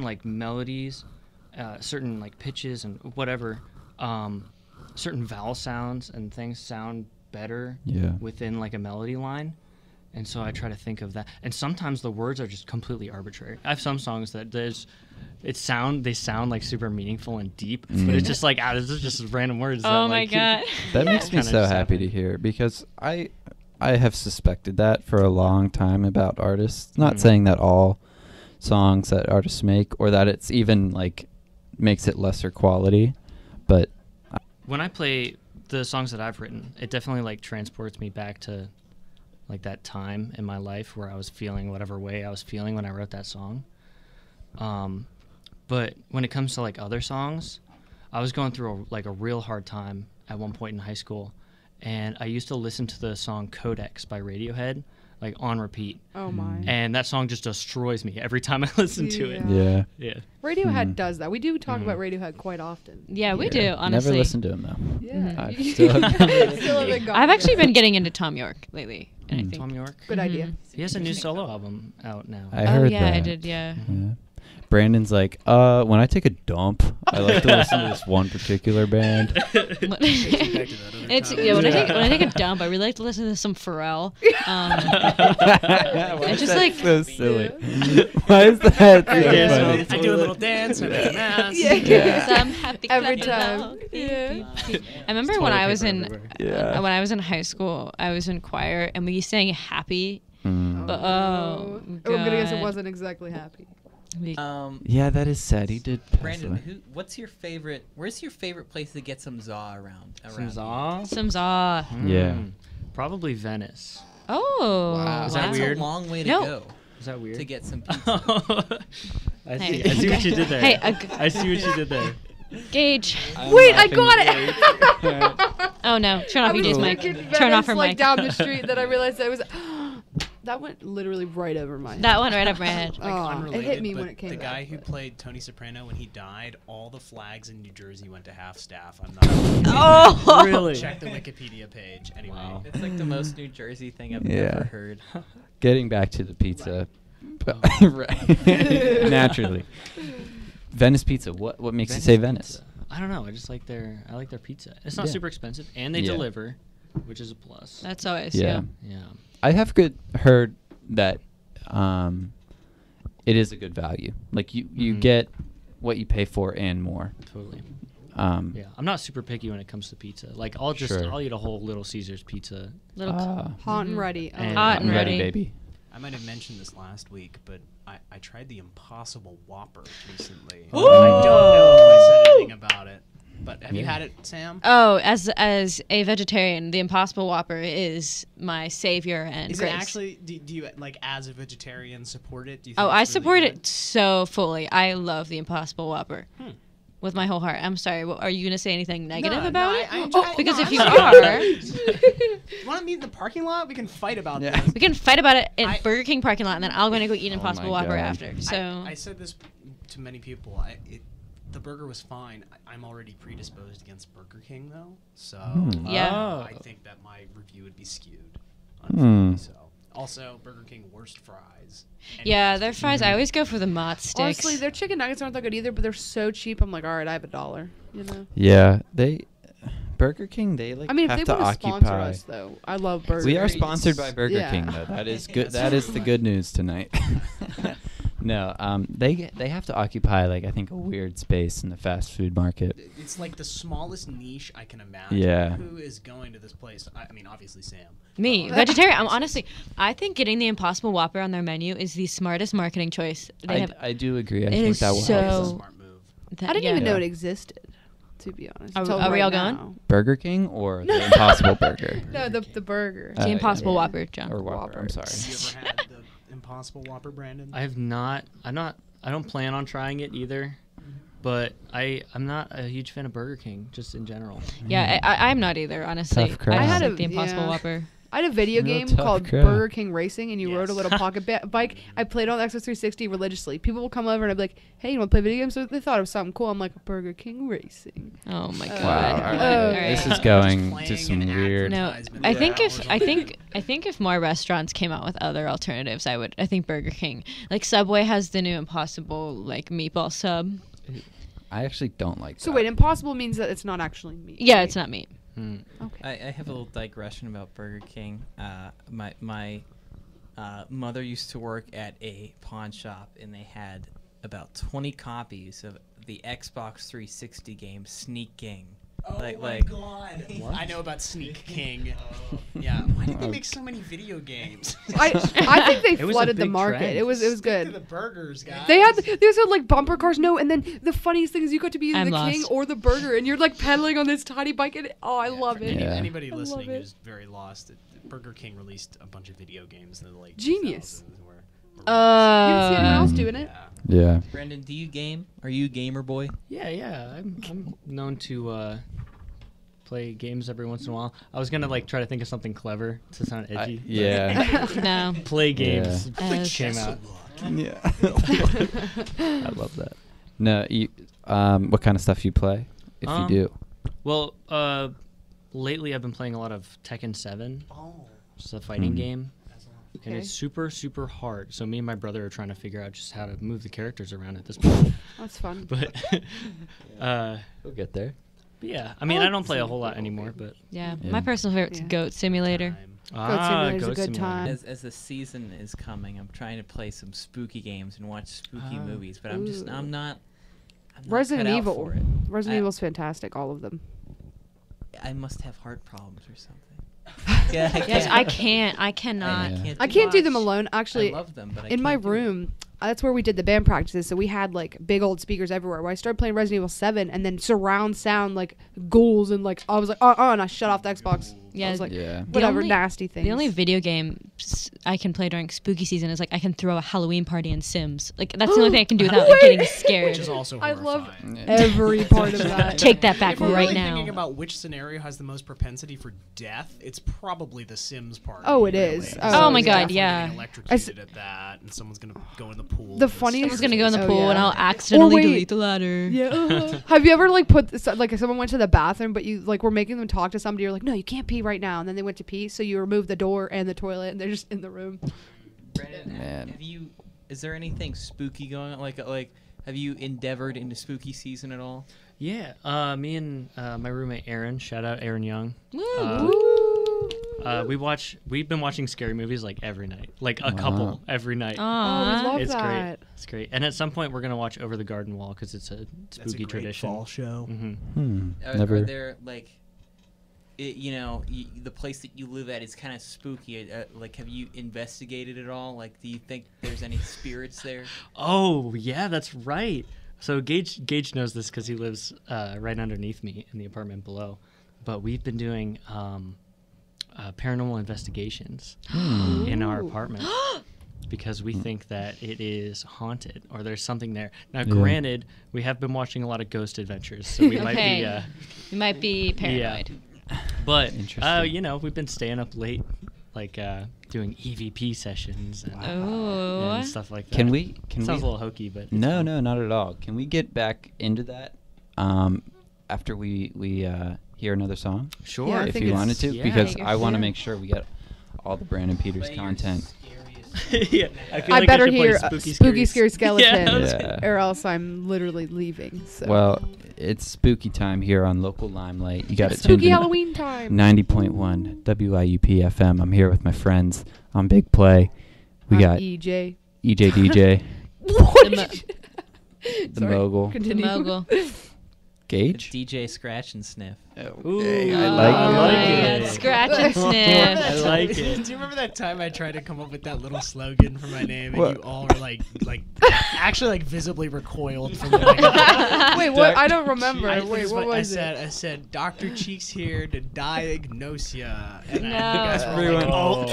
like melodies, certain like pitches and whatever, certain vowel sounds and things sound better within like a melody line. And so I try to think of that. And sometimes the words are just completely arbitrary. I have some songs that they sound like super meaningful and deep, but it's just like this is just random words. Oh my god, that makes me so happy to hear, because I have suspected that for a long time about artists. Not saying that all songs that artists make, or that it's even like makes it lesser quality, but when I play the songs that I've written, it definitely like transports me back to like that time in my life where I was feeling whatever way I was feeling when I wrote that song. But when it comes to like other songs, I was going through a real hard time at one point in high school, and I used to listen to the song Codex by Radiohead like on repeat. Oh my. And that song just destroys me every time I listen to it. Yeah. Radiohead does that. We do talk about Radiohead quite often. Yeah, we do, honestly. Never listened to him though. Yeah. I've still I've actually been getting into Tom York lately. And I think Tom York. Good idea. He has a new solo album out now. I heard yeah, that. I did, yeah. Brandon's like, when I take a dump, I like to listen to this one particular band. When I take a dump, I really like to listen to some Pharrell. It's just like so silly. Why is that? I do a little dance and a dance. Some happy Every clapping time. along. Yeah. I remember when I was in high school, I was in choir and we sang Happy. But I'm gonna guess it wasn't exactly happy. Yeah, that is sad. He did pass Brandon, away. what's your favorite? Where's your favorite place to get some za around? Some za? Some za. Yeah. Probably Venice. Oh. Wow. Is that That's weird? a long way to No. go. Is that weird? To get some pizza. I Hey. see what you did there. Hey, I see what you did there. Gage. Wait, I got it. Oh no! Turn I off was your mic. thinking Turn off Venice, her like mic. down the street. That I realized that was. That went literally right over my head. That one right up my head. Like, Oh, unrelated, it hit me but when it came the back. guy who played Tony Soprano when he died, all the flags in New Jersey went to half staff. I'm not. Oh. Really? Check the Wikipedia page. Anyway. Wow. It's like the most New Jersey thing I've Yeah. ever heard. Getting back to the pizza. Right. Naturally. Venice Pizza. What makes you say Venice? Pizza. I don't know. I like their pizza. It's not Yeah. super expensive, and they deliver, which is a plus. That's always Yeah. Yeah. I have heard that it is a good value. Like you get what you pay for and more. Totally. Yeah. I'm not super picky when it comes to pizza. Like I'll eat a whole Little Caesars pizza. Hot and ready. Oh. And- Hot and I'm ready, ready. baby. I might have mentioned this last week, but I tried the Impossible Whopper recently. Ooh. I don't know if I said anything about it, but have you had it, Sam? Oh, as a vegetarian, the Impossible Whopper is my savior and Is grace. it actually? Do you like as a vegetarian support it? Do you think Oh, it's I really support good? it so fully. I love the Impossible Whopper. With my whole heart. I'm sorry. Are you gonna say anything negative about it? I enjoy it. Because No, if I'm you not. are, You want to meet in the parking lot? We can fight about this. we can fight about it in I- Burger King parking lot, and then I'm gonna go eat an Oh Impossible my Whopper God. after. So I said this to many people. The burger was fine. I'm already predisposed against Burger King though, so Yeah. I think that my review would be skewed. Hmm. Unfortunately, so also Burger King worst fries. yeah, their fries. I always go for the Mott sticks. Honestly, their chicken nuggets aren't that good either, but they're so cheap. I'm like, all right, I have $1. You know. Yeah, Burger King. They like I mean, if have they to want to sponsor occupy. us, though, I love Burger. We are King. sponsored by Burger Yeah. King, though. That is good. That is the good news tonight. No, they have to occupy like I think a weird space in the fast food market. It's like the smallest niche I can imagine. Yeah. Who is going to this place? I mean, obviously Sam. Me, vegetarian. I think getting the Impossible Whopper on their menu is the smartest marketing choice they have. I do agree. I It think is that will It's help. a so- them. smart move. I didn't even Yeah. know it existed. To be honest. Are- Until are we right all going? now. Burger King or the Impossible Burger? No, the burger. The Impossible yeah. Whopper, John. Or Whopper. I'm sorry. Have you ever had the Impossible Whopper, Brandon? I have not. I don't plan on trying it either. But I'm not a huge fan of Burger King, just in general. Yeah, I'm not either. Honestly, Tough crowd. I I just had like the Impossible Whopper. I had a video Real game tough called crowd. Burger King Racing, and you rode a Yes. little pocket bike. I played on the Xbox 360 religiously. People would come over and I'd be like, "Hey, you want to play video games?" So they thought it was something cool. I'm like, "Burger King Racing." Oh my god. Wow. Oh, All right. This is Just going playing to some an weird. No, advertisement. I Yeah. think if Hours I on think I think if more restaurants came out with other alternatives, I think Burger King. Like Subway has the new Impossible like meatball sub. I actually don't like So that. wait, impossible means that it's not actually meat. Yeah, right? it's not meat. Okay. I have a little digression about Burger King. My mother used to work at a pawn shop, and they had about 20 copies of the Xbox 360 game Sneak King. Oh Like- my like- god! I know about Sneak King. Yeah. Why did they make so many video games? I think they It was a flooded the big market. trend. It was Stick to good. the burgers, guys. They had like bumper cars. No, and then the funniest thing is you got to be either I'm the lost. king or the burger, and you're like pedaling on this tiny bike. And I love it. Yeah. Anybody I love listening it. who's very lost, Burger King released a bunch of video games in the late Genius. 2000s where- You didn't see anyone else doing it. Yeah. Yeah. Brendan, do you game? Are you a gamer boy? Yeah. I'm known to play games every once in a while. I was gonna like try to think of something clever to sound edgy. but Yeah. No. Play games Yeah. came out. Yeah. I love that. No, you. What kind of stuff you play? If you do. Well, lately I've been playing a lot of Tekken 7. Oh. It's a fighting game. And Okay. it's super, super hard. So me and my brother are trying to figure out just how to move the characters around at this point. That's fun. But We'll get there. but yeah, I mean, I don't play a whole lot anymore, but Yeah. Yeah. My personal favorite's Yeah. Goat Simulator. Simulator's a Goat good time. As the season is coming, I'm trying to play some spooky games and watch spooky Oh. movies, but Ooh. I'm not Resident cut out Evil. for it. Resident I- Evil's fantastic. All of them. I must have heart problems or something. Yeah, Yes, I can't. I cannot. Yeah. I can't do them watch. alone. Actually, I love them, but I in my can't do it. room, that's where we did the band practices. So we had like big old speakers everywhere. Where I started playing Resident Evil 7, and then surround sound like ghouls, and like I was like, and I shut off the Xbox. Yeah. I was like, Yeah. whatever only- nasty things. The only video game I can play during spooky season is like I can throw a Halloween party in Sims. Like that's the only thing I can do without like, getting scared. Which is also I horrifying. love every part of that. Take that back If we're right really now. thinking about which scenario has the most propensity for death, it's probably the Sims part. Oh, it is. Oh my yeah. God, Definitely yeah. getting electrocuted at that, and someone's gonna go in the pool. The for funniest- Someone's gonna go in the Oh, pool yeah. and I'll accidentally wait. delete the ladder. Yeah. Have you ever like like someone went to the bathroom, but you like were making them talk to somebody? You're like, no, you can't pee right now, and then they went to pee, so you remove the door and the toilet, and they're just in the room. Brandon, Man. have you? Is there anything spooky going on? Like, have you endeavored into spooky season at all? Yeah, me and my roommate Aaron, shout out Aaron Young. Woo. We've been watching scary movies like every night, like a Wow. couple every night. Oh, we Aw. love It's great. that. It's great. And at some point we're gonna watch Over the Garden Wall because it's a That's a spooky great tradition. fall show. Hmm Are Never. there like, the place that you live at is kind of spooky. Like, have you investigated it all? Like, do you think there's any spirits there? Oh yeah, that's right. So Gage knows this because he lives right underneath me in the apartment below. But we've been doing paranormal investigations in our Ooh. apartment because we think that it is haunted or there's something there. Now, Yeah. granted, we have been watching a lot of Ghost Adventures, so we might be. Okay. You might be paranoid. But Interesting. we've been staying up late, like doing EVP sessions and, Oh. and stuff like that. Can we? Sounds a little hokey, but it's No, fun. no, not at all. Can we get back into that after we hear another song? Sure. Yeah, I if think you it's- wanted to, yeah. because Yeah, I want to yeah. make sure we get all the Brandon Peters Play your content. scariest- Yeah, I feel I like better should play hear spooky, scary skeleton, Yeah. or else I'm literally leaving. So. Well, it's spooky time here on Local Limelight. You got it tuned spooky in. Halloween time. 90.1 WIUPFM. I'm here with my friends on Big Play. We I'm got EJ. EJ DJ, What? The mo- the Sorry, mogul, The Continue. mogul. Gage. DJ Scratch and Sniff. Ooh, I Oh like my it. God, scratch and sniff. I like it. Do you remember that time I tried to come up with that little slogan for my name, and What? you all were like actually like visibly recoiled from it? Like, Wait, what? I don't remember. I think Wait, it's what I was said, it? I said, Dr. Cheeks here to diagnose ya. And No. you guys were all Everyone- like, oh.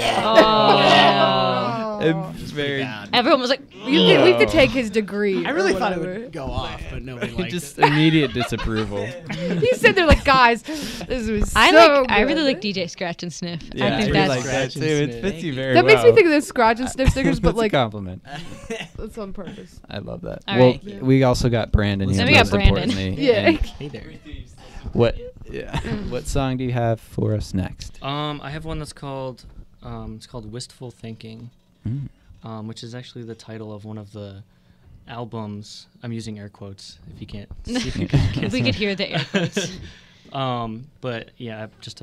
Oh. It's very. Bad. Everyone was like, Yeah, We could take his degree. I really or thought it whatever. would go off, but nobody liked Just it. immediate disapproval. He said they're like, guys, this was I so really good." like DJ Scratch and Sniff. Yeah, I think really that's like that too. It fits you very That well. makes me think of those scratch and sniff stickers, but That's like a compliment. that's on purpose. I love that. All well, right. we also got Brandon here. Then we got most Brandon. importantly. Yeah. And Hey there. What? Yeah. What song do you have for us next? I have one that's called it's called Wistful Thinking, which is actually the title of one of the albums. I'm using air quotes if you can't see. If we could hear the air quotes. But yeah, just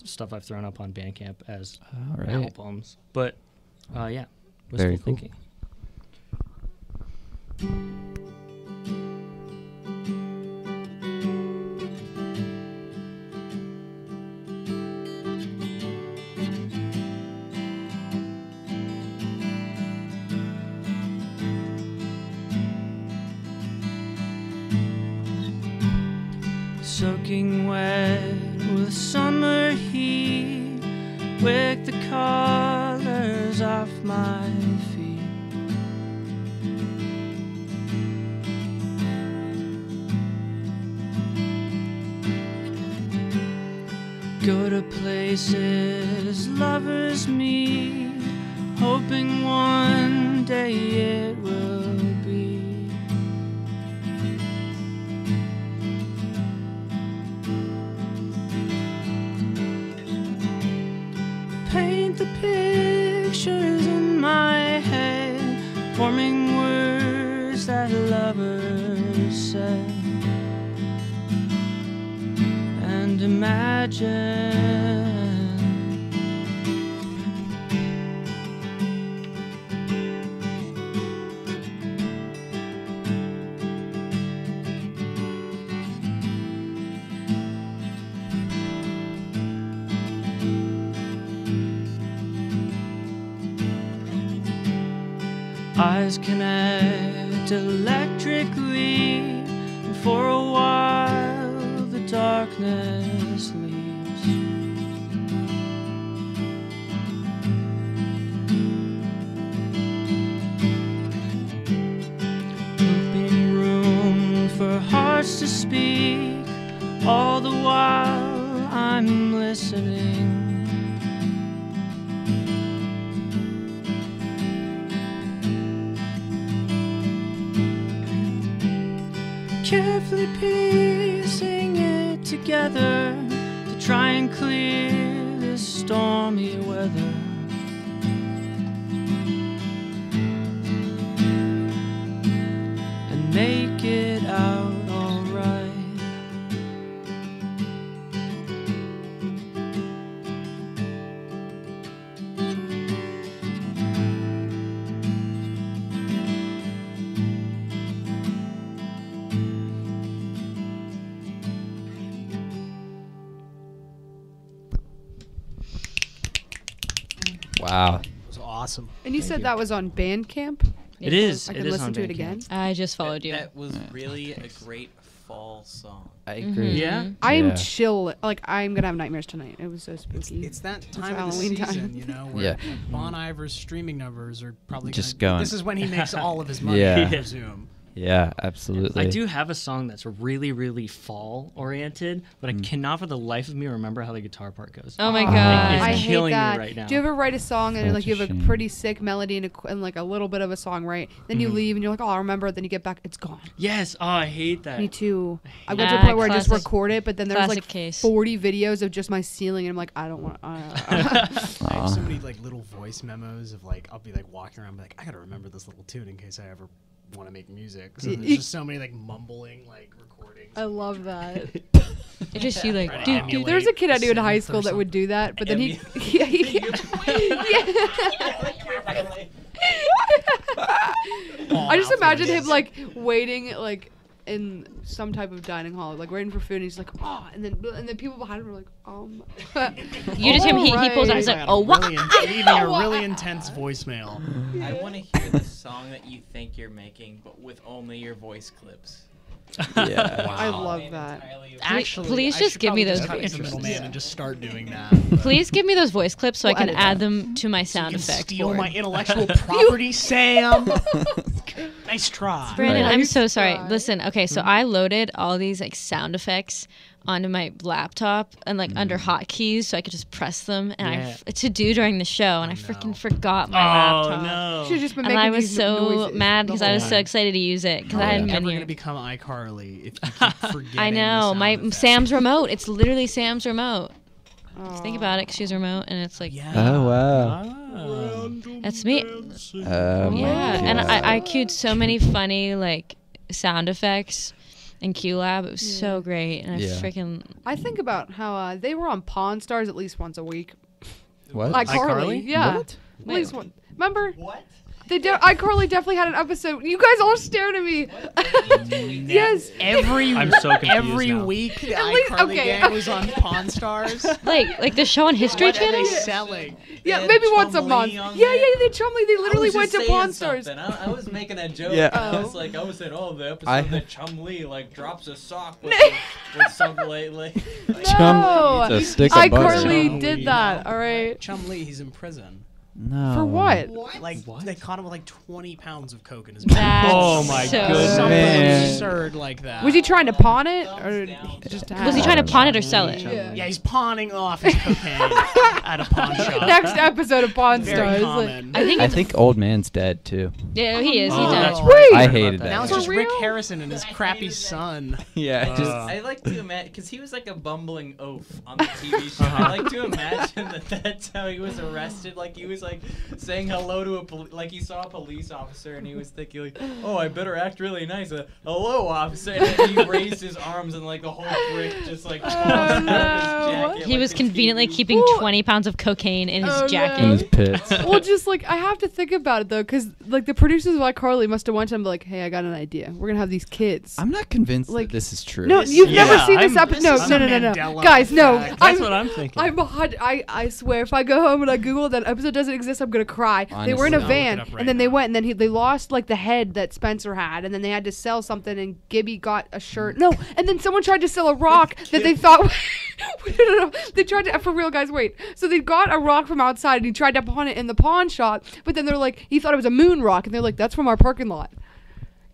stuff I've thrown up on Bandcamp as All right. albums. But yeah, Wistful Very cool. Thinking. Soaking wet with summer heat, wick the colors off my feet. Go to places lovers meet, hoping one day it will be. Paint the pictures in my head, forming words that lovers said, and imagine eyes connect electrically, and for a while the darkness leaves. Opening room for hearts to speak, all the while I'm listening. Carefully piecing it together to try and clear this stormy weather. And make it out alright. Wow. It was awesome. And you said that was on Bandcamp? It is. I It can is listen on to it Bandcamp. again. I just followed you. That was really a great fall song. I agree. Yeah. I am Yeah. chill. Like, I'm going to have nightmares tonight. It was so spooky. It's that time of the Halloween time. season, you know, where Yeah. Bon Iver's streaming numbers are probably Just gonna, going. This is when he makes all of his money, Yeah. I presume. Yeah, absolutely. I do have a song that's really, really fall oriented, but I cannot for the life of me remember how the guitar part goes. Oh my It's god. I hate killing me that. right now. Do you ever write a song and Such like you a have a shame. pretty sick melody and like a little bit of a song, right? Then you leave and you're like, oh, I remember it. Then you get back, it's gone. Yes. Oh, I hate that. Me too. I got to a Ah, point where I just classic- record it, but then there's like classic case. 40 videos of just my ceiling, and I'm like, I don't want. I Aw. have so many like little voice memos of like I'll be like walking around, and be like I gotta remember this little tune in case I ever want to make music. So there's just so many like mumbling like recordings. I love that. It's just you like, Try to dude, emulate There's a kid I knew in synth high or school that would something. do that, but then he. Yeah. I just imagine him like waiting like in some type of dining hall, like waiting for food, and he's like, oh, and then people behind him are like, you just hear him, he pulls out, he's I like, had oh, what? leaving a really intense voicemail. I want to hear the song that you think you're making, but with only your voice clips. Yeah. I love that. Actually, please I just should give me probably those just cut voice as a middleman clips. and just start doing that. Please give me those voice clips so I can edit add that. them to my sound You can effect steal board. my intellectual property, Sam. Nice try. Brandon, Right. I'm so sorry. Try. Listen, okay, so I loaded all these like sound effects onto my laptop and like under hotkeys so I could just press them and Yeah. to do during the show, and I freaking forgot my Oh laptop. no. Should've just been And making I was these so noises mad the because whole I was so time. excited to use it because I Oh, hadn't yeah. been Never here. gonna become iCarly if you keep forgetting. I know, the my sound effects. Sam's remote. It's literally Sam's remote. Just think Aw. about it, 'cause she's remote, and it's like, Yeah. Oh wow. Ah. that's me. Oh, Yeah, and yeah. I queued so many funny like sound effects in QLab. It was so great, and I Yeah. freaking I think about how they were on Pawn Stars at least once a week. What? iCarly, yeah. What? At least one. Remember? What? iCarly definitely had an episode. You guys all stared at me. Yes. Every I'm so confused every now. week, the At least- iCarly okay. gang was on Pawn Stars. like the show on History What are Channel. they selling? Yeah, had maybe once a Chum month. Lee on Yeah, there. yeah, they Chumley. They literally went to Pawn Stars. I was making a joke. Yeah. I was saying, oh, the episode I- that Chum Lee like drops a sock with some like No, Chum eats a stick of butter. iCarly Chum did Lee, that. no. All right. Chum Lee, he's in prison. No. For what? Like What? they caught him with like 20 pounds of coke in his That's Oh my so goodness. Something Man. absurd like that. Was he trying to pawn it or just to have Was he it? trying to pawn it or sell it? Yeah. Yeah, he's pawning off his cocaine at a pawn shop. Next episode of Pawn Very Stars. common. I think I it's think old man's dead too. yeah, he is. He Oh, does. that's Wait. I Forgot hated about that. Now it's For just Rick real? Harrison and his crappy son. Yeah. Just I like to imagine because he was like a bumbling oaf on the TV show. I like to imagine that that's how he was arrested. Like he was like saying hello to like he saw a police officer and he was thinking like, oh, I better act really nice. Hello, officer. And then he raised his arms and like the whole brick just like falls out of his jacket. He like was the conveniently TV. keeping Well- 20 pounds of cocaine in his Oh, jacket. in his pits. Well, just like I have to think about it though, because like the producers of iCarly must have went to him like, "Hey, I got an idea. We're gonna have these kids." I'm not convinced Like- that this is true. No, This- you've yeah, never seen this I'm- episode. this No, is no, a no, no, no, Mandela guys, no. effect. That's what I'm thinking. I swear, if I go home and I Google that episode doesn't exist, I'm gonna cry. They were in a Honestly. I'll look van, it up right and then they now. went, and then they lost like the head that Spencer had, and then they had to sell something, and Gibby got a shirt. No, and then someone tried to sell a rock that they thought. No, they tried to for real, guys. Wait, so they got a rock from outside, and he tried to pawn it in the pawn shop, but then they're like, he thought it was a moon rock, and they're like, that's from our parking lot.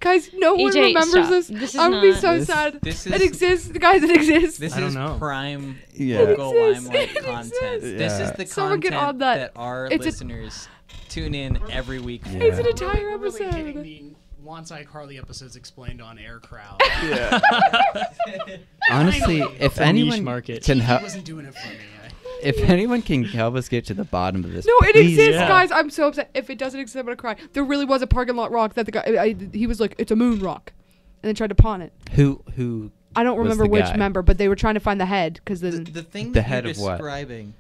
Guys, no one EJ, remembers stop. this. This is I'm gonna be not- so This- sad. this It is- exists, guys. It exists. This I don't is know. prime Yeah. local It exists. limelight It content. exists. This Yeah. is the Someone get content on that. our It's a- listeners tune in every week for. Yeah. It's an entire We're really hitting episode. the Wants iCarly episodes explained on air crowd. Yeah. Honestly, Finally. if It's a niche anyone market. can He help, wasn't doing it for me. if anyone can help us get to the bottom of this, No, it please. exists, Yeah. guys. I'm so upset. If it doesn't exist, I'm gonna cry. There really was a parking lot rock that the guy. He was like, "It's a moon rock," and then tried to pawn it. Who? I don't Was remember the which guy? member, but they were trying to find the head because The, then the thing The that head you're of what? describing.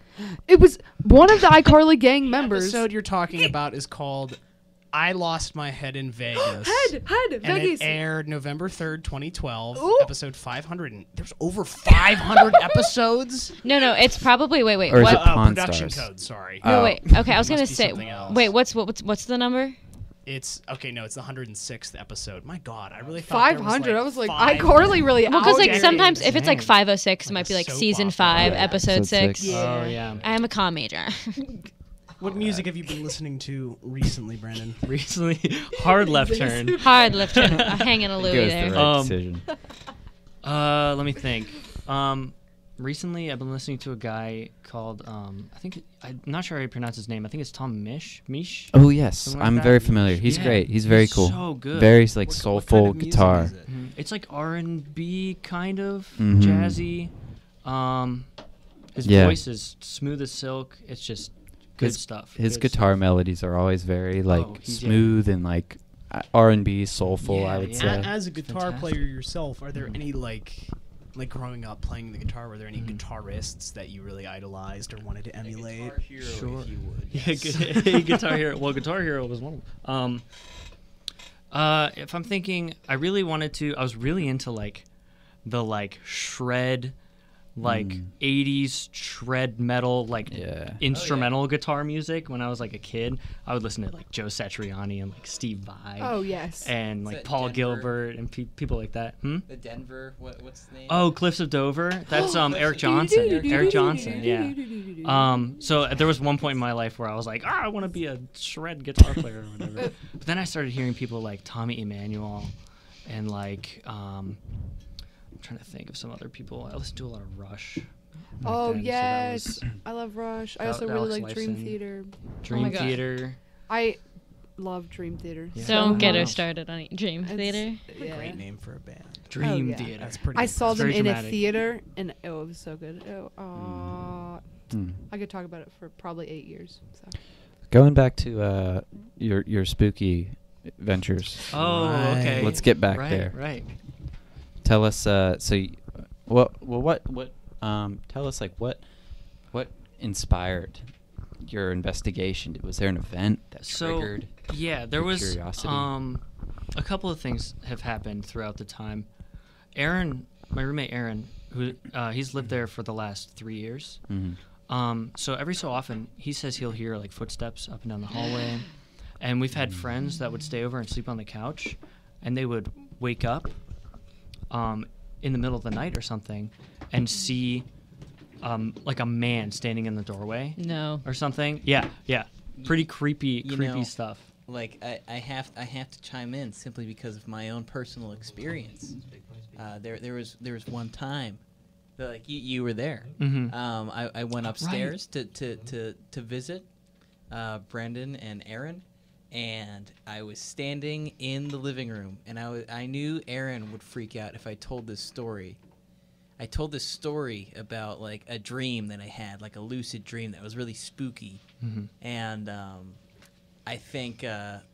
it was one of the iCarly gang The members. episode you're talking about is called "I Lost My Head in Vegas." Head, And Vegas. it aired November 3rd, 2012, Ooh. episode 500. There's over 500 episodes? No, it's probably wait. Or is What? it Pawn production Stars? code, sorry. No, Oh. wait. Okay, I was gonna Must be say. something else. Wait, what's the number? It's the 106th episode. My God, I really thought there 500. was I was like, five- iCarly really. Well, because like decades. sometimes if it's like Dang. 506, it Like might a be like soap season opera. 5, Yeah. episode Episode 6. six. Oh yeah. I am a comm major. What music have you been listening to recently, Brandon? Recently, hard left turn. Hard lifter, hanging a It Louis was there. the right Um, decision. Let me think. Recently, I've been listening to a guy called I'm not sure how you pronounce his name. I think it's Tom Mish. Oh yes, something like I'm that. very familiar. He's Yeah, great. He's very cool. So good. Very like What soulful kind of music guitar. is it? It's like R&B kind of Mhm. jazzy. His Yeah. voice is smooth as silk. It's just good stuff. His Good guitar stuff. melodies are always very like he's- smooth and like R&B soulful. Yeah, I would yeah. say. As a guitar Fantastic. player yourself, are there any like growing up playing the guitar? Were there any guitarists that you really idolized or wanted to emulate? Sure. If you would. Yeah, Guitar Hero. Well, Guitar Hero was one of them. If I'm thinking, I was really into like the shred, like 80s shred metal, like instrumental guitar music. When I was like a kid, I would listen to like Joe Satriani and like Steve Vai. Oh yes. And like Paul Denver? Gilbert and people like that. The Denver, what's the name? Oh, Cliffs of Dover. That's Eric Johnson. Eric Johnson, yeah. So there was one point in my life where I was like, I want to be a shred guitar player or whatever. But then I started hearing people like Tommy Emmanuel and like I'm trying to think of some other people. I listened to a lot of Rush. Oh then, yes, so I love Rush. I Val- also Alex really like Dream Lifeson. Theater. Dream God. Theater. I love Dream Theater. Yeah. Don't get Wow. her started on Dream It's- Theater. Yeah. Great name for a band. Dream yeah. Theater. That's pretty. I saw them Very in dramatic. a theater, and it was so good. Mm. I could talk about it for probably 8 years. So. Going back to your spooky ventures. Oh, Right. okay. Let's get back right, there. Right. Tell us. Tell us like what inspired your investigation? Was there an event that triggered? Yeah, there your was curiosity? a couple of things have happened throughout the time. Aaron, my roommate Aaron, who he's lived there for the last 3 years. Mm-hmm. So every so often he says he'll hear like footsteps up and down the hallway, and we've had friends that would stay over and sleep on the couch, and they would wake up in the middle of the night or something and see like a man standing in the doorway No. or something. Yeah, pretty creepy You know, stuff. Like I have to chime in simply because of my own personal experience. There was one time that, like you were there. Mhm. I went upstairs to visit Brendan and Aaron, and I was standing in the living room, and I knew Aaron would freak out if I told this story. I told this story about like a dream that I had, like a lucid dream that was really spooky, and I think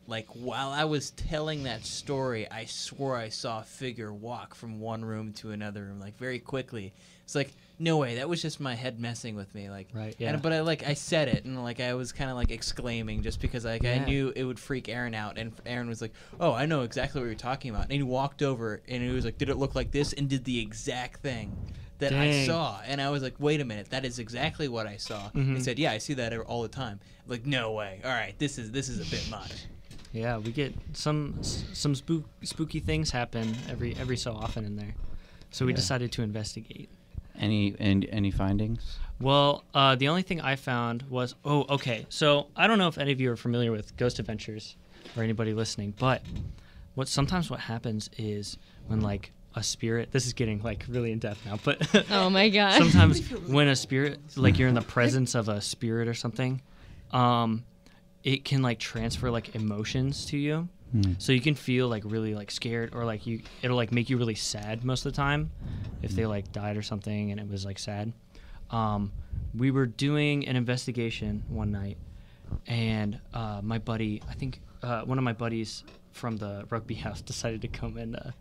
like while I was telling that story, I swore I saw a figure walk from one room to another room, like very quickly. It's like, no way, that was just my head messing with me, like. Right, yeah. But I said it, and like I was kind of like exclaiming just because like I Yeah. knew it would freak Aaron out, and Aaron was like, "Oh, I know exactly what you're talking about," and he walked over and he was like, "Did it look like this?" and did the exact thing that I Dang. saw, and I was like, "Wait a minute, that is exactly what I saw." He said, "Yeah, I see that all the time." I'm like, no way. All right, this is a bit much. Yeah, we get some spooky things happen every so often in there, so we decided to investigate. Any findings? Well, the only thing I found was okay. So I don't know if any of you are familiar with Ghost Adventures or anybody listening, but what happens is when like a spirit. This is getting like really in depth now, but Oh my god. sometimes when a spirit, like you're in the presence of a spirit or something, it can like transfer like emotions to you. So you can feel like really like scared, or like it'll like make you really sad most of the time if they like died or something and it was like sad. We were doing an investigation one night, and my buddy, I think one of my buddies from the rugby house decided to come and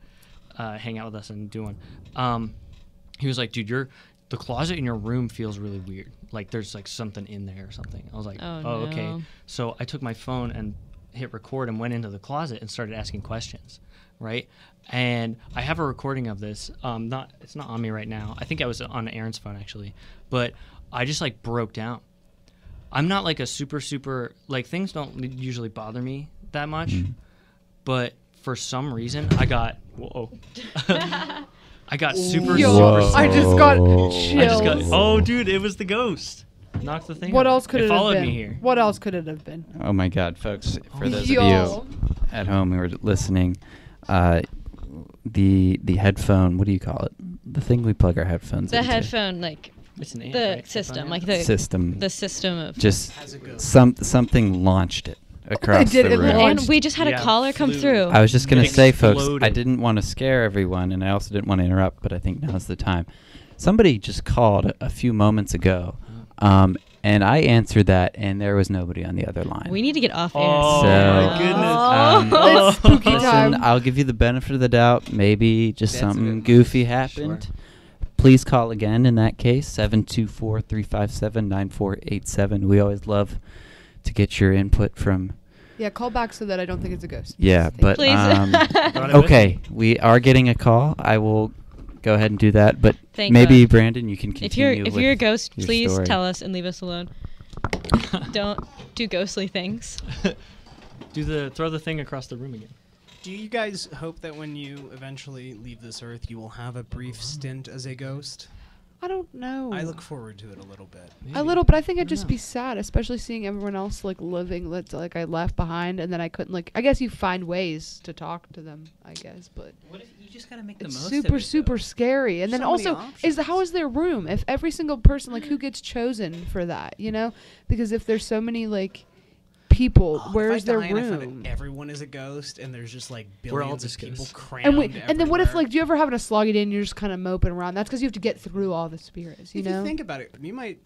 hang out with us and do one. He was like, "Dude, the closet in your room feels really weird. Like there's like something in there or something." I was like, Oh, "Oh, okay." no. So I took my phone and hit record and went into the closet and started asking questions, right? And I have a recording of this. It's not on me right now. I think I was on Aaron's phone actually, but I just like broke down. I'm not like a super like, things don't usually bother me that much, but for some reason I got I got super Yo, super. I just got I just got. chills. Oh, dude, it was the ghost. Knocked the thing. What over. else could it have followed been? me here. What else could it have been? Oh my God, folks! For those Yo. of you at home who are listening, the headphone. What do you call it? The thing we plug our headphones The into. headphone, like It's an amp, the right? system, Headphone like amp? the system. system of. Just Has it go? something launched it across did, the it room. launched. And we just had Yeah, a caller come flew. through. I was just gonna It say, folks, I exploded. didn't want to scare everyone, and I also didn't want to interrupt, but I think now's the time. Somebody just called a few moments ago, and I answered that, and there was nobody on the other line. We need to get off air. Oh So, my goodness. It's spooky Listen, time. I'll give you the benefit of the doubt. Maybe just That's a something bit goofy much. happened. Please call again in that case, 724-357-9487. We always love to get your input from... Yeah, call back so that I don't think it's a ghost. Yeah, Thank but... you. Please. Thought I would. okay, we are getting a call. I will go ahead and do that. But Thank maybe God. Brandon, you can continue. If you're a ghost, your please story. tell us and leave us alone. Don't do ghostly things. Throw the thing across the room again. Do you guys hope that when you eventually leave this earth, you will have a brief stint as a ghost? I don't know. I look forward to it a little bit. A little, but I think I'd just be sad, especially seeing everyone else like living that like I left behind, and then I couldn't like. I guess you find ways to talk to them. I guess, but What if you just gotta make the it's most super of it, super scary. And then So many also, how is their room? If every single person like who gets chosen for that, you know? Because if there's so many like people, where's their room? Everyone is a ghost, and there's just like We're all billions of just people ghosts. crammed. And then what if everywhere? like do you ever have a sloggy day and you're just kind of moping around? That's because you have to get through all the spirits, you if know? you think about it, you might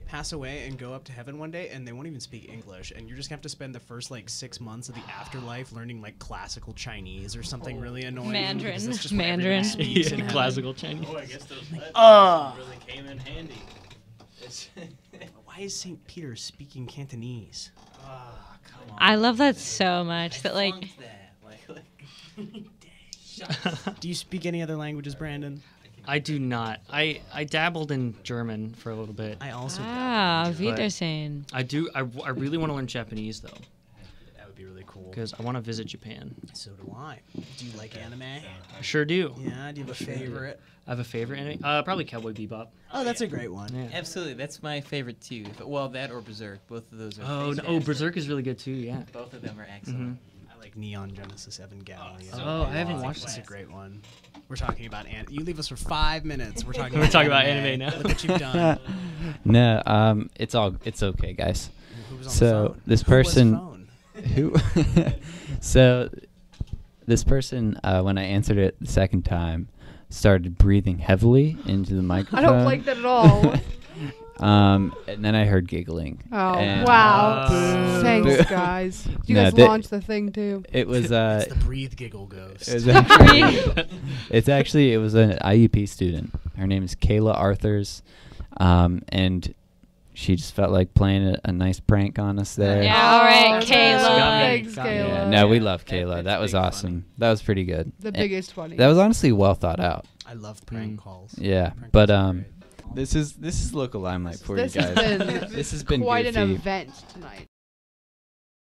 pass away and go up to heaven one day, and they won't even speak English, and you're just gonna have to spend the first like 6 months of the afterlife learning like classical Chinese or something really annoying. Mandarin. because that's just what Mandarin. everybody speaks in heaven. Classical Chinese. I guess those really came in handy. Why is St. Peter speaking Cantonese? Come on. I love that so much. That like Flunked that. Do you speak any other languages, Brandon? I do not. I dabbled in German for a little bit. I also. Wiedersehen. I do. I really want to learn Japanese though, That would be really cool. because I want to visit Japan. So do I. Do you like anime? I sure do. Yeah. Do you have a favorite? I have a favorite anime. Probably Cowboy Bebop. Oh, that's a great one. Yeah. Absolutely, that's my favorite too. Well, that or Berserk, both of those are. Oh, no, fantastic. Berserk is really good too. Yeah. Both of them are excellent. I like Neon Genesis Evangelion. Oh, I haven't watched That's a that. great one. We're talking about you leave us for 5 minutes. We're talking. We're talking about anime now. Look what you've done. No, it's okay, guys. Who was on So, the phone? this Who was person- phone? Who? So, this person, when I answered it the second time, started breathing heavily into the I microphone. don't like that at all. And then I heard giggling. Oh, And- wow. Boo. Thanks, guys. You No, guys they- launched the thing, too. It was It's the breathe giggle ghost. it was actually it was an IUP student. Her name is Kayla Arthurs, and she just felt like playing a nice prank on us there. Yeah, all right, Oh, Kayla. Thanks, Got me. Kayla. Yeah, no, we love That- Kayla. that's That was big awesome. That was pretty good. The And biggest funny. that was honestly well thought out. I love prank calls. Yeah, Prank but calls are great. this is local limelight for This you has guys. been This has been quite an goofy. event tonight.